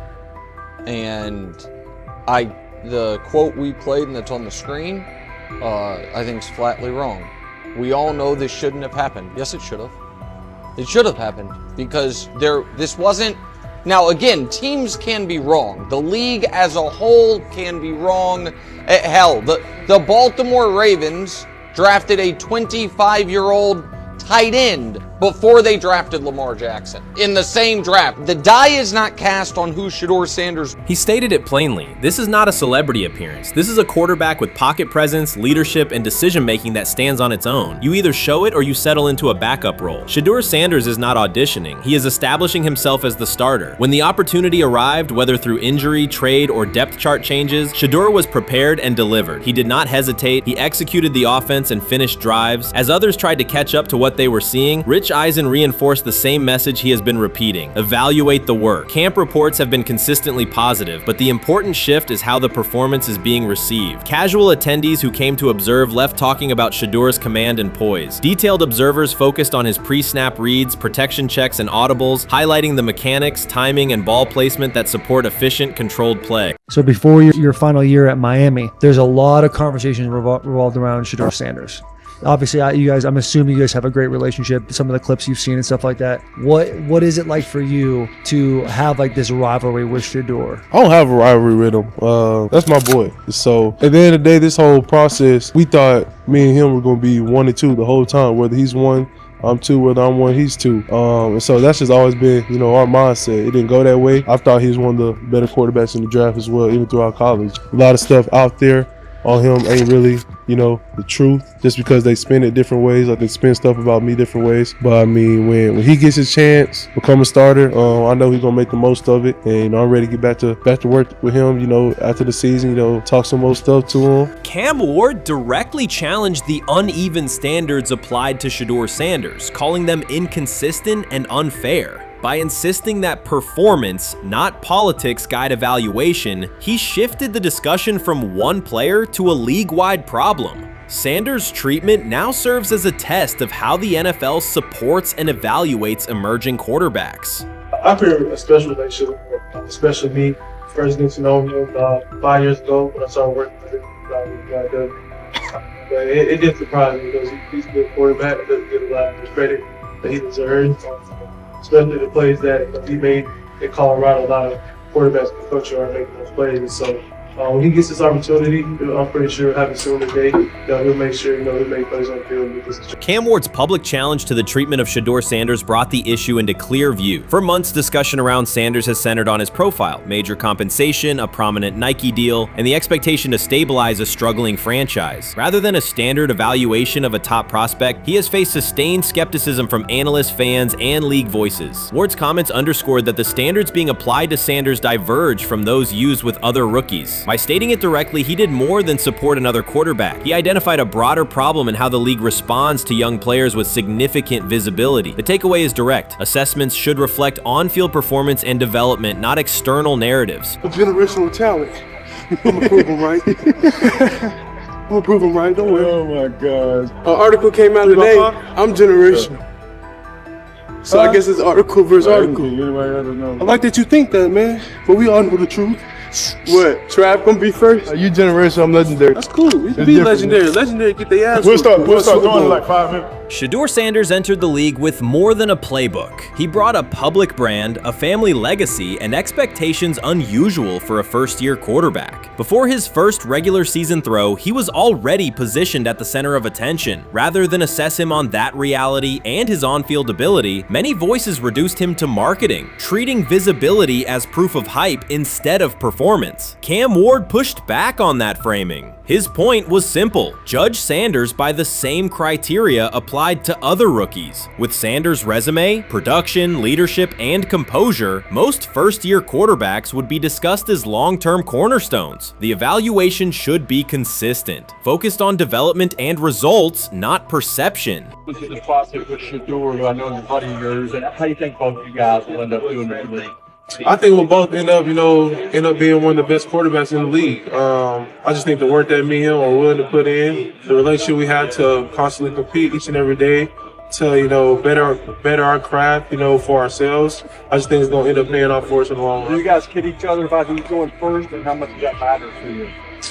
And the quote we played and that's on the screen, I think is flatly wrong. We all know this shouldn't have happened. Yes, it should have. It should have happened because this wasn't. Now, again, teams can be wrong. The league as a whole can be wrong. Hell, the Baltimore Ravens drafted a 25-year-old tight end before they drafted Lamar Jackson in the same draft. The die is not cast on who Shedeur Sanders. He stated it plainly. This is not a celebrity appearance. This is a quarterback with pocket presence, leadership, and decision-making that stands on its own. You either show it or you settle into a backup role. Shedeur Sanders is not auditioning. He is establishing himself as the starter. When the opportunity arrived, whether through injury, trade, or depth chart changes, Shedeur was prepared and delivered. He did not hesitate. He executed the offense and finished drives. As others tried to catch up to what they were seeing, Rich Eisen reinforced the same message he has been repeating: evaluate the work. Camp reports have been consistently positive, but the important shift is how the performance is being received. Casual attendees who came to observe left talking about Shedeur's command and poise. Detailed observers focused on his pre-snap reads, protection checks, and audibles, highlighting the mechanics, timing, and ball placement that support efficient, controlled play. So before your final year at Miami, there's a lot of conversation revolved around Shedeur Sanders. Obviously, I'm assuming you guys have a great relationship. Some of the clips you've seen and stuff like that. What is it like for you to have like this rivalry with Shedeur? I don't have a rivalry with him. That's my boy. So at the end of the day, this whole process, we thought me and him were going to be 1 and 2 the whole time. Whether he's 1, I'm 2. Whether I'm 1, he's 2. And so that's just always been, our mindset. It didn't go that way. I thought he was one of the better quarterbacks in the draft as well, even throughout college. A lot of stuff out there on him ain't really, the truth, just because they spin it different ways. Like they spin stuff about me different ways. But I mean, when he gets his chance, become a starter, I know he's gonna make the most of it. And I'm ready to get back to work with him, after the season, talk some more stuff to him. Cam Ward directly challenged the uneven standards applied to Shedeur Sanders, calling them inconsistent and unfair. By insisting that performance, not politics, guide evaluation, he shifted the discussion from one player to a league-wide problem. Sanders' treatment now serves as a test of how the NFL supports and evaluates emerging quarterbacks. I feel a special relationship with him, especially me. First getting to know him 5 years ago when I started working with him. But it did surprise me because he's a good quarterback. He doesn't get a lot of the credit that he deserves. Especially the plays that he made in Colorado. A lot of quarterbacks in the country are making those plays. So when he gets this opportunity, I'm pretty sure he'll have it soon today. He'll make sure he'll make plays on the field. Cam Ward's public challenge to the treatment of Shedeur Sanders brought the issue into clear view. For months, discussion around Sanders has centered on his profile: major compensation, a prominent Nike deal, and the expectation to stabilize a struggling franchise. Rather than a standard evaluation of a top prospect, he has faced sustained skepticism from analysts, fans, and league voices. Ward's comments underscored that the standards being applied to Sanders diverge from those used with other rookies. By stating it directly, he did more than support another quarterback. He identified a broader problem in how the league responds to young players with significant visibility. The takeaway is direct. Assessments should reflect on-field performance and development, not external narratives. A generational talent. I'm gonna prove him right. I'm gonna prove him right. Don't worry. Oh my God. An article came out today. I'm generational. So I guess it's article versus article. I like that you think that, man. But we all know the truth. What? Trav gonna be first? You generational, I'm legendary. That's cool. We can be legendary. Legendary get their ass. We'll start going in like 5 minutes. Shedeur Sanders entered the league with more than a playbook. He brought a public brand, a family legacy, and expectations unusual for a first-year quarterback. Before his first regular season throw, he was already positioned at the center of attention. Rather than assess him on that reality and his on-field ability, many voices reduced him to marketing, treating visibility as proof of hype instead of performance. Cam Ward pushed back on that framing. His point was simple: judge Sanders by the same criteria applied to other rookies. With Sanders' resume, production, leadership, and composure, most first-year quarterbacks would be discussed as long-term cornerstones. The evaluation should be consistent, focused on development and results, not perception. This is the process with Shedeur, who I know is a buddy of yours, and how do you think both of you guys will end up doing in the league? I think we'll both end up being one of the best quarterbacks in the league. I just think the work that me and him are willing to put in, the relationship we have to constantly compete each and every day, to better our craft, for ourselves. I just think it's gonna end up paying off for us in the long run. Do you guys kid each other about who's going first and how much that matters to you?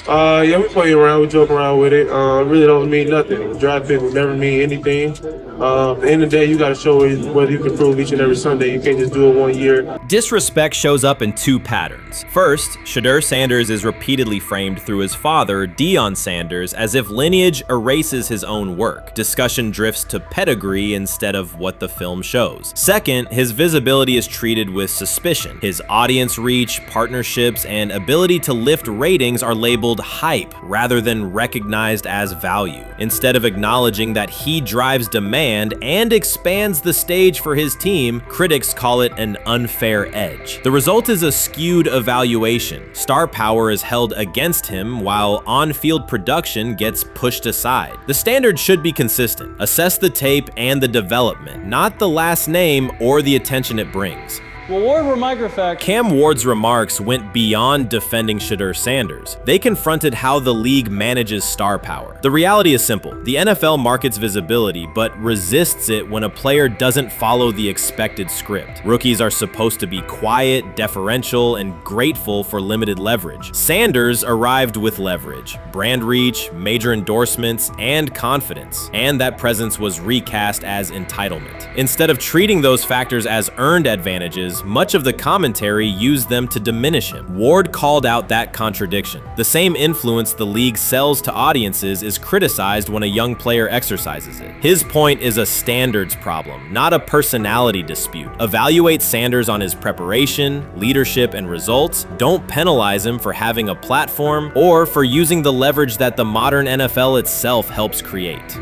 Yeah, we play around, we joke around with it. Really don't mean nothing. Draft pick will never mean anything. At the end of the day, you got to show whether you can prove each and every Sunday. You can't just do it 1 year. Disrespect shows up in two patterns. First, Shedeur Sanders is repeatedly framed through his father, Deion Sanders, as if lineage erases his own work. Discussion drifts to pedigree instead of what the film shows. Second, his visibility is treated with suspicion. His audience reach, partnerships, and ability to lift ratings are labeled hype rather than recognized as value. Instead of acknowledging that he drives demand and expands the stage for his team, critics call it an unfair edge. The result is a skewed evaluation. Star power is held against him while on-field production gets pushed aside. The standard should be consistent. Assess the tape and the development, not the last name or the attention it brings. Well, Ward, we're microfact. Cam Ward's remarks went beyond defending Shedeur Sanders. They confronted how the league manages star power. The reality is simple. The NFL markets visibility, but resists it when a player doesn't follow the expected script. Rookies are supposed to be quiet, deferential, and grateful for limited leverage. Sanders arrived with leverage, brand reach, major endorsements, and confidence. And that presence was recast as entitlement. Instead of treating those factors as earned advantages, much of the commentary used them to diminish him. Ward called out that contradiction. The same influence the league sells to audiences is criticized when a young player exercises it. His point is a standards problem, not a personality dispute. Evaluate Sanders on his preparation, leadership, and results. Don't penalize him for having a platform or for using the leverage that the modern NFL itself helps create.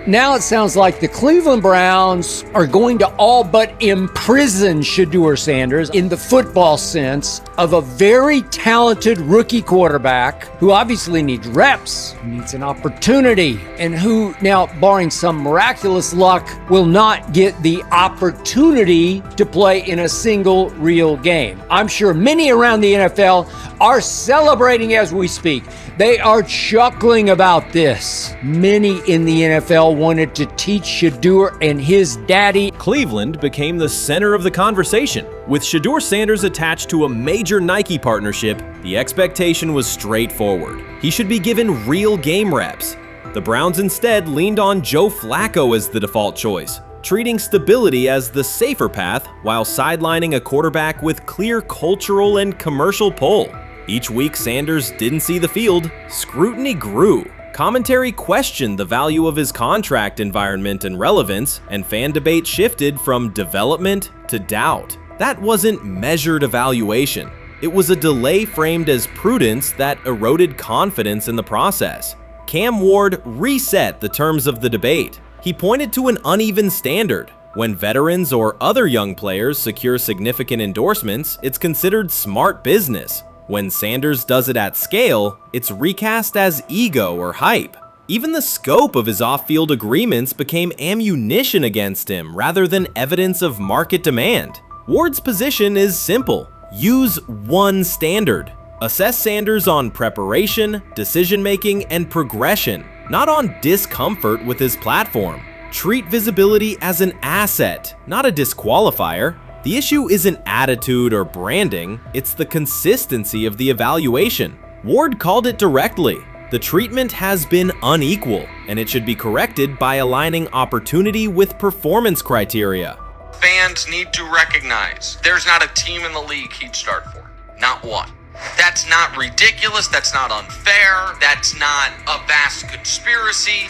Now it sounds like the Cleveland Browns are going to all but imprison Shedeur Sanders in the football sense of a very talented rookie quarterback who obviously needs reps, needs an opportunity, and who now, barring some miraculous luck, will not get the opportunity to play in a single real game. I'm sure many around the NFL are celebrating as we speak. They are chuckling about this. Many in the NFL wanted to teach Shedeur and his daddy. Cleveland became the center of the conversation. With Shedeur Sanders attached to a major Nike partnership, the expectation was straightforward. He should be given real game reps. The Browns instead leaned on Joe Flacco as the default choice, treating stability as the safer path while sidelining a quarterback with clear cultural and commercial pull. Each week Sanders didn't see the field, scrutiny grew. Commentary questioned the value of his contract environment and relevance, and fan debate shifted from development to doubt. That wasn't measured evaluation. It was a delay framed as prudence that eroded confidence in the process. Cam Ward reset the terms of the debate. He pointed to an uneven standard. When veterans or other young players secure significant endorsements, it's considered smart business. When Sanders does it at scale, it's recast as ego or hype. Even the scope of his off-field agreements became ammunition against him rather than evidence of market demand. Ward's position is simple. Use one standard. Assess Sanders on preparation, decision-making, and progression, not on discomfort with his platform. Treat visibility as an asset, not a disqualifier. The issue isn't attitude or branding, it's the consistency of the evaluation. Ward called it directly. The treatment has been unequal, and it should be corrected by aligning opportunity with performance criteria. Fans need to recognize there's not a team in the league he'd start for. Not one. That's not ridiculous, that's not unfair, that's not a vast conspiracy.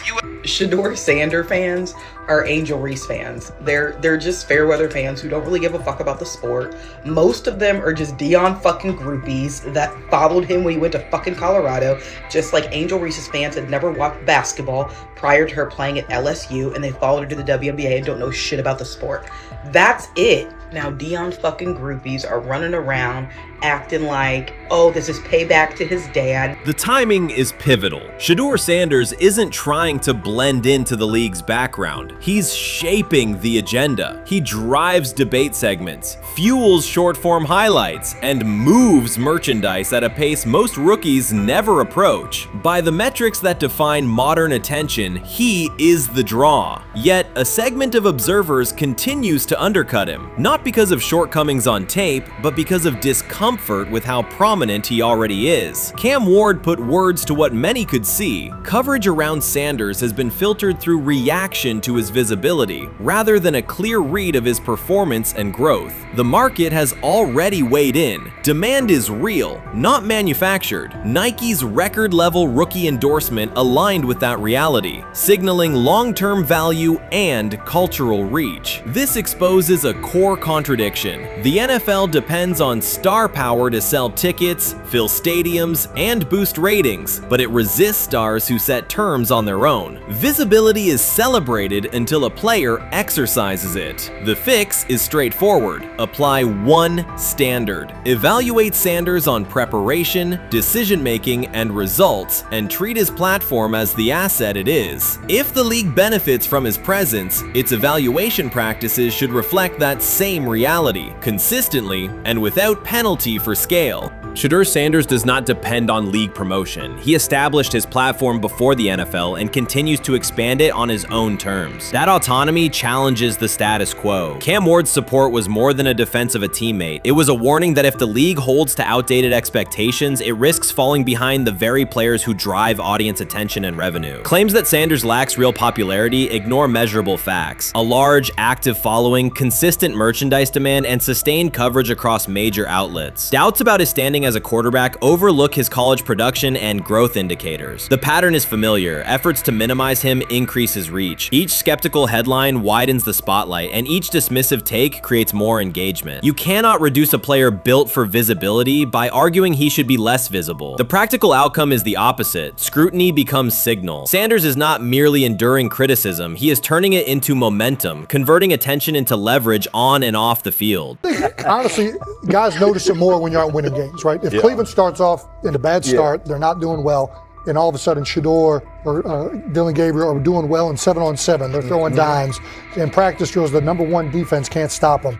Shedeur Sanders fans are Angel Reese fans. They're just fair weather fans who don't really give a fuck about the sport. Most of them are just Deion fucking groupies that followed him when he went to fucking Colorado, just like Angel Reese's fans had never watched basketball prior to her playing at LSU, and they followed her to the WNBA and don't know shit about the sport. That's it. Now Deion fucking groupies are running around acting like, oh, this is payback to his dad. The timing is pivotal. Shedeur Sanders isn't trying to blend into the league's background. He's shaping the agenda. He drives debate segments, fuels short-form highlights, and moves merchandise at a pace most rookies never approach. By the metrics that define modern attention, he is the draw. Yet, a segment of observers continues to undercut him. Not not because of shortcomings on tape, but because of discomfort with how prominent he already is. Cam Ward put words to what many could see. Coverage around Sanders has been filtered through reaction to his visibility, rather than a clear read of his performance and growth. The market has already weighed in. Demand is real, not manufactured. Nike's record-level rookie endorsement aligned with that reality, signaling long-term value and cultural reach. This exposes a core contradiction. The NFL depends on star power to sell tickets, fill stadiums, and boost ratings, but it resists stars who set terms on their own. Visibility is celebrated until a player exercises it. The fix is straightforward. Apply one standard. Evaluate Sanders on preparation, decision-making, and results, and treat his platform as the asset it is. If the league benefits from his presence, its evaluation practices should reflect that same reality, consistently and without penalty for scale. Shedeur Sanders does not depend on league promotion. He established his platform before the NFL and continues to expand it on his own terms. That autonomy challenges the status quo. Cam Ward's support was more than a defense of a teammate. It was a warning that if the league holds to outdated expectations, it risks falling behind the very players who drive audience attention and revenue. Claims that Sanders lacks real popularity ignore measurable facts. A large, active following, consistent merchandise demand, and sustained coverage across major outlets. Doubts about his standing as a quarterback overlook his college production and growth indicators. The pattern is familiar. Efforts to minimize him increase his reach. Each skeptical headline widens the spotlight, and each dismissive take creates more engagement. You cannot reduce a player built for visibility by arguing he should be less visible. The practical outcome is the opposite. Scrutiny becomes signal. Sanders is not merely enduring criticism, he is turning it into momentum, converting attention into leverage on and off the field. Honestly, guys notice it more when you're out winning games, right? If Cleveland starts off in a bad start, they're not doing well, and all of a sudden Shedeur or Dillon Gabriel are doing well in 7-on-7. They're throwing dimes. In practice drills, the number one defense can't stop them.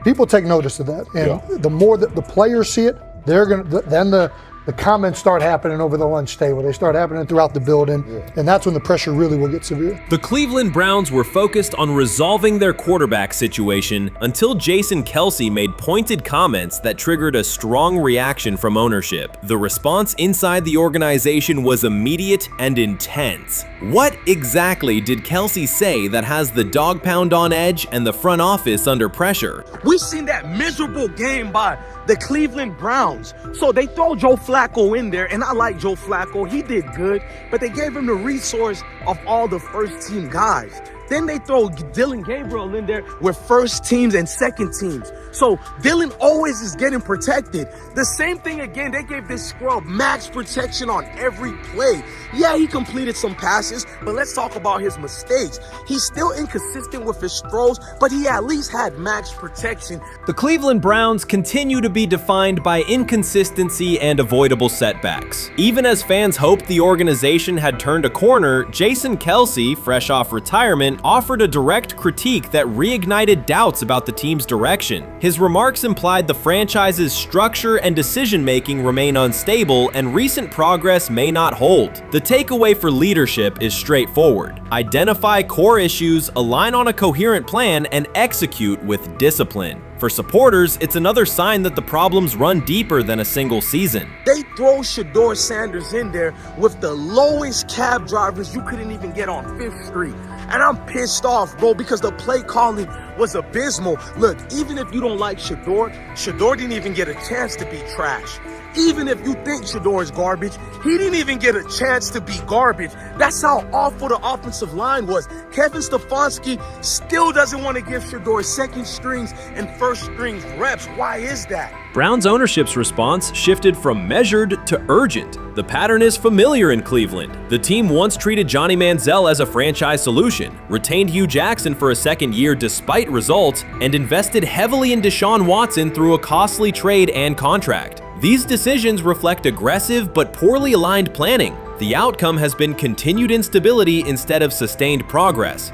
People take notice of that, and the more that the players see it, they're gonna then the comments start happening over the lunch table. They start happening throughout the building, and that's when the pressure really will get severe. The Cleveland Browns were focused on resolving their quarterback situation until Jason Kelce made pointed comments that triggered a strong reaction from ownership. The response inside the organization was immediate and intense. What exactly did Kelce say that has the dog pound on edge and the front office under pressure? We've seen that miserable game by the Cleveland Browns. So they throw Joe Flacco in there, and I like Joe Flacco. He did good, but they gave him the resource of all the first-team guys. Then they throw Dillon Gabriel in there with first teams and second teams. So Dillon always is getting protected. The same thing again, they gave this scrub max protection on every play. Yeah, he completed some passes, but let's talk about his mistakes. He's still inconsistent with his throws, but he at least had max protection. The Cleveland Browns continue to be defined by inconsistency and avoidable setbacks. Even as fans hoped the organization had turned a corner, Jason Kelce, fresh off retirement, offered a direct critique that reignited doubts about the team's direction. His remarks implied the franchise's structure and decision-making remain unstable and recent progress may not hold. The takeaway for leadership is straightforward. Identify core issues, align on a coherent plan, and execute with discipline. For supporters, it's another sign that the problems run deeper than a single season. They throw Shedeur Sanders in there with the lowest cab drivers you couldn't even get on 5th Street. And I'm pissed off, bro, because the play calling was abysmal. Look, even if you don't like Shedeur didn't even get a chance to be trash. Even if you think Shedeur is garbage, he didn't even get a chance to be garbage. That's how awful the offensive line was. Kevin Stefanski still doesn't want to give Shedeur second strings and first strings reps. Why is that? Browns ownership's response shifted from measured to urgent. The pattern is familiar in Cleveland. The team once treated Johnny Manziel as a franchise solution, retained Hugh Jackson for a second year despite results, and invested heavily in Deshaun Watson through a costly trade and contract. These decisions reflect aggressive but poorly aligned planning. The outcome has been continued instability instead of sustained progress.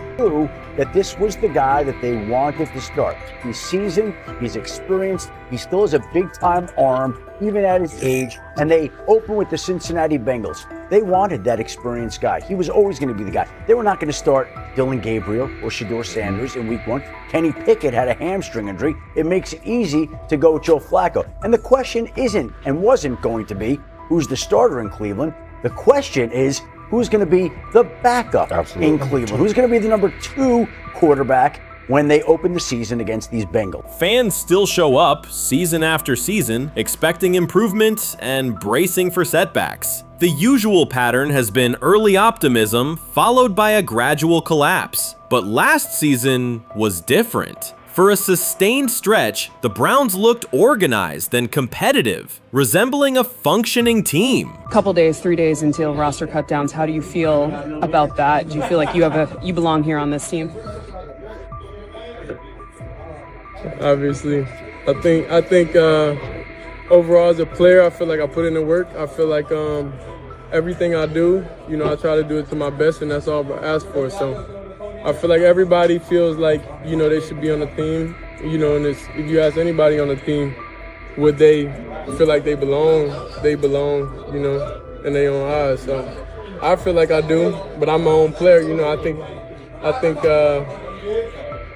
that this was the guy that they wanted to start. He's seasoned, he's experienced, he still has a big-time arm, even at his age, and they open with the Cincinnati Bengals. They wanted that experienced guy. He was always going to be the guy. They were not going to start Dillon Gabriel or Shedeur Sanders in week 1. Kenny Pickett had a hamstring injury. It makes it easy to go with Joe Flacco. And the question isn't and wasn't going to be who's the starter in Cleveland. The question is who's going to be the backup in Cleveland? Who's going to be the number 2 quarterback when they open the season against these Bengals? Fans still show up season after season, expecting improvement and bracing for setbacks. The usual pattern has been early optimism followed by a gradual collapse. But last season was different. For a sustained stretch, the Browns looked organized and competitive, resembling a functioning team. Couple days, 3 days until roster cutdowns. How do you feel about that? Do you feel like you belong here on this team? Obviously, I think overall as a player, I feel like I put in the work. I feel like everything I do, I try to do it to my best, and that's all I ask for. So I feel like everybody feels like they should be on the team. And if you ask anybody on the team, would they feel like they belong? They belong, in their own eyes. So I feel like I do, but I'm my own player. I think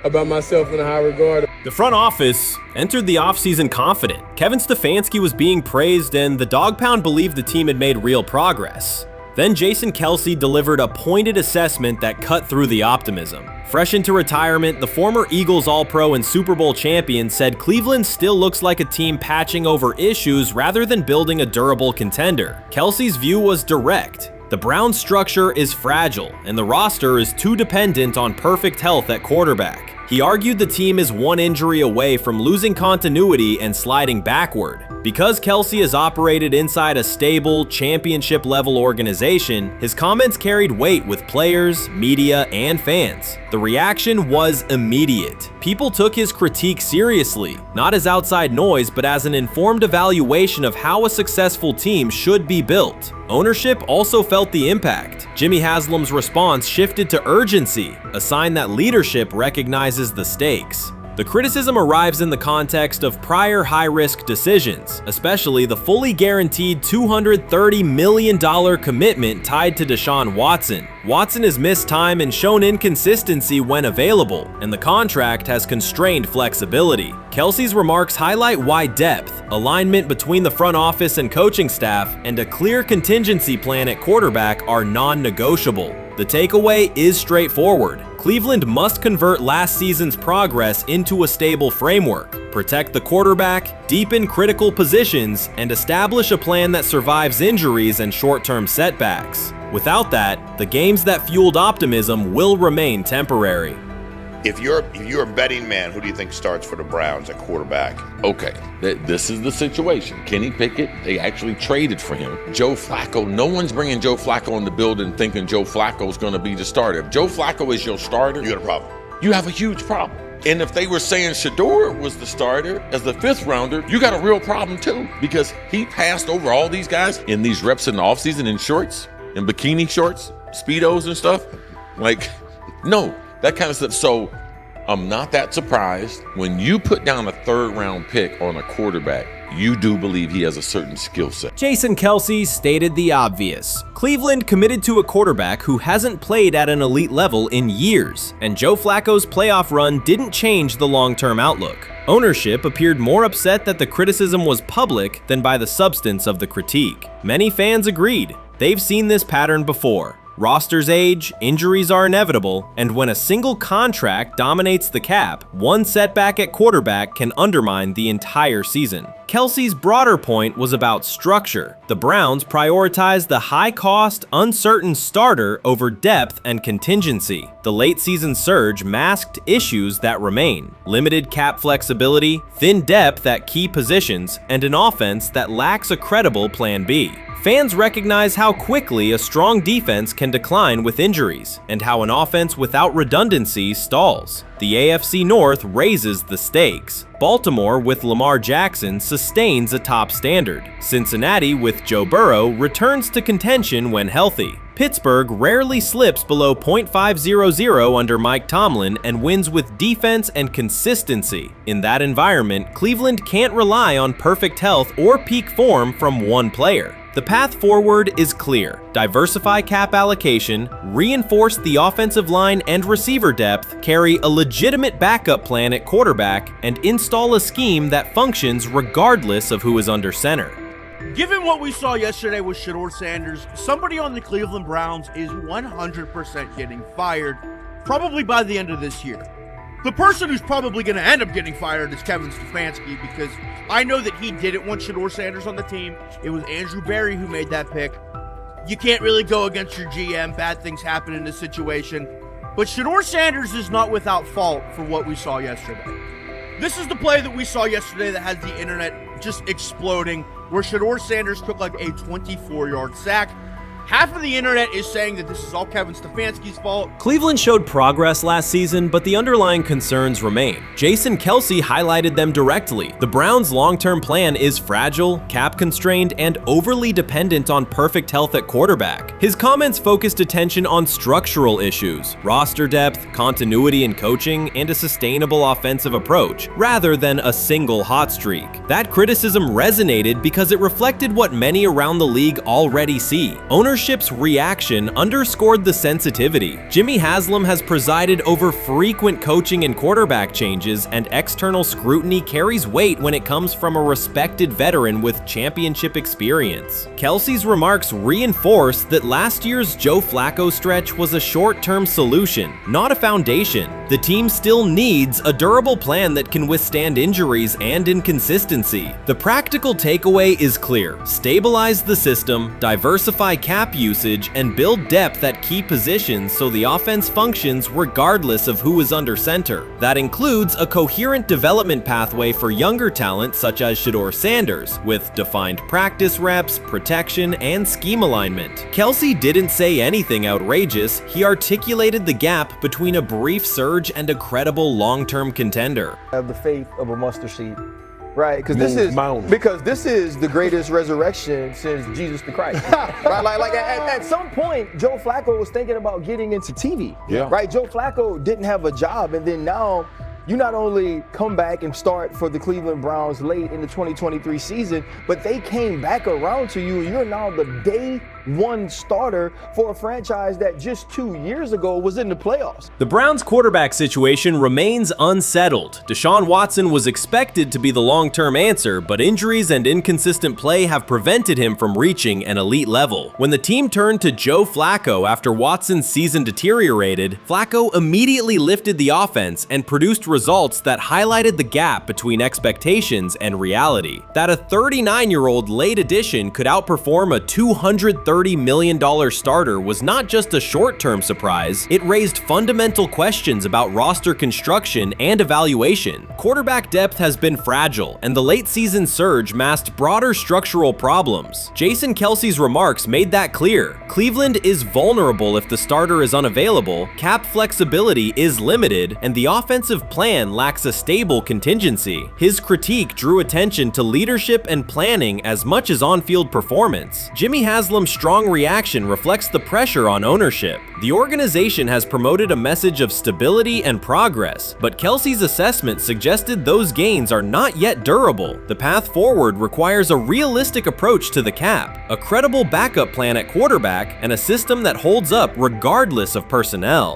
about myself in a high regard. The front office entered the offseason confident. Kevin Stefanski was being praised and the Dog Pound believed the team had made real progress. Then Jason Kelce delivered a pointed assessment that cut through the optimism. Fresh into retirement, the former Eagles All-Pro and Super Bowl champion said Cleveland still looks like a team patching over issues rather than building a durable contender. Kelce's view was direct. The Browns' structure is fragile, and the roster is too dependent on perfect health at quarterback. He argued the team is one injury away from losing continuity and sliding backward. Because Kelce has operated inside a stable, championship-level organization, his comments carried weight with players, media, and fans. The reaction was immediate. People took his critique seriously, not as outside noise, but as an informed evaluation of how a successful team should be built. Ownership also felt the impact. Jimmy Haslam's response shifted to urgency, a sign that leadership recognizes the stakes. The criticism arrives in the context of prior high-risk decisions, especially the fully guaranteed $230 million commitment tied to Deshaun Watson. Watson has missed time and shown inconsistency when available, and the contract has constrained flexibility. Kelce's remarks highlight why depth, alignment between the front office and coaching staff, and a clear contingency plan at quarterback are non-negotiable. The takeaway is straightforward. Cleveland must convert last season's progress into a stable framework, protect the quarterback, deepen critical positions, and establish a plan that survives injuries and short-term setbacks. Without that, the games that fueled optimism will remain temporary. If you're a betting man, who do you think starts for the Browns at quarterback? Okay, this is the situation. Kenny Pickett, they actually traded for him. Joe Flacco, no one's bringing Joe Flacco in the building thinking Joe Flacco's going to be the starter. If Joe Flacco is your starter, you got a problem. You have a huge problem. And if they were saying Shedeur was the starter as the 5th rounder, you got a real problem too, because he passed over all these guys in these reps in the offseason in shorts, in bikini shorts, Speedos and stuff. Like, no. That kind of stuff. So I'm not that surprised. When you put down a 3rd round pick on a quarterback, you do believe he has a certain skill set. Jason Kelce stated the obvious. Cleveland committed to a quarterback who hasn't played at an elite level in years, and Joe Flacco's playoff run didn't change the long-term outlook. Ownership appeared more upset that the criticism was public than by the substance of the critique. Many fans agreed. They've seen this pattern before. Rosters age, injuries are inevitable, and when a single contract dominates the cap, one setback at quarterback can undermine the entire season. Kelce's broader point was about structure. The Browns prioritized the high-cost, uncertain starter over depth and contingency. The late-season surge masked issues that remain: limited cap flexibility, thin depth at key positions, and an offense that lacks a credible plan B. Fans recognize how quickly a strong defense can can decline with injuries, and how an offense without redundancy stalls. The AFC North raises the stakes. Baltimore with Lamar Jackson sustains a top standard. Cincinnati with Joe Burrow returns to contention when healthy. Pittsburgh rarely slips below .500 under Mike Tomlin and wins with defense and consistency. In that environment, Cleveland can't rely on perfect health or peak form from one player. The path forward is clear. Diversify cap allocation, reinforce the offensive line and receiver depth, carry a legitimate backup plan at quarterback, and install a scheme that functions regardless of who is under center. Given what we saw yesterday with Shedeur Sanders, somebody on the Cleveland Browns is 100% getting fired, probably by the end of this year. The person who's probably going to end up getting fired is Kevin Stefanski, because I know that he didn't want Shedeur Sanders on the team. It was Andrew Berry who made that pick. You can't really go against your GM. Bad things happen in this situation. But Shedeur Sanders is not without fault for what we saw yesterday. This is the play that we saw yesterday that has the internet just exploding, where Shedeur Sanders took like a 24-yard sack. Half of the internet is saying that this is all Kevin Stefanski's fault. Cleveland showed progress last season, but the underlying concerns remain. Jason Kelce highlighted them directly. The Browns' long-term plan is fragile, cap-constrained, and overly dependent on perfect health at quarterback. His comments focused attention on structural issues, roster depth, continuity in coaching, and a sustainable offensive approach, rather than a single hot streak. That criticism resonated because it reflected what many around the league already see. Ownership's reaction underscored the sensitivity. Jimmy Haslam has presided over frequent coaching and quarterback changes, and external scrutiny carries weight when it comes from a respected veteran with championship experience. Kelce's remarks reinforce that last year's Joe Flacco stretch was a short-term solution, not a foundation. The team still needs a durable plan that can withstand injuries and inconsistency. The practical takeaway is clear: stabilize the system, diversify cap usage, and build depth at key positions so the offense functions regardless of who is under center. That includes a coherent development pathway for younger talent such as Shedeur Sanders, with defined practice reps, protection, and scheme alignment. Kelce didn't say anything outrageous. He articulated the gap between a brief surge and a credible long-term contender. I have the faith of a mustard seed. Right, because this is the greatest resurrection since Jesus the Christ. Right, like at some point, Joe Flacco was thinking about getting into TV. Yeah. Right, Joe Flacco didn't have a job, and then now you not only come back and start for the Cleveland Browns late in the 2023 season, but they came back around to you. You're now the day one starter for a franchise that just 2 years ago was in the playoffs. The Browns' quarterback situation remains unsettled. Deshaun Watson was expected to be the long-term answer, but injuries and inconsistent play have prevented him from reaching an elite level. When the team turned to Joe Flacco after Watson's season deteriorated, Flacco immediately lifted the offense and produced results that highlighted the gap between expectations and reality. That a 39-year-old late addition could outperform a $230 million starter was not just a short-term surprise, it raised fundamental questions about roster construction and evaluation. Quarterback depth has been fragile, and the late-season surge masked broader structural problems. Jason Kelce's remarks made that clear. Cleveland is vulnerable if the starter is unavailable, cap flexibility is limited, and the offensive plan lacks a stable contingency. His critique drew attention to leadership and planning as much as on-field performance. Jimmy Haslam's strong reaction reflects the pressure on ownership. The organization has promoted a message of stability and progress, but Kelce's assessment suggested those gains are not yet durable. The path forward requires a realistic approach to the cap, a credible backup plan at quarterback, and a system that holds up regardless of personnel.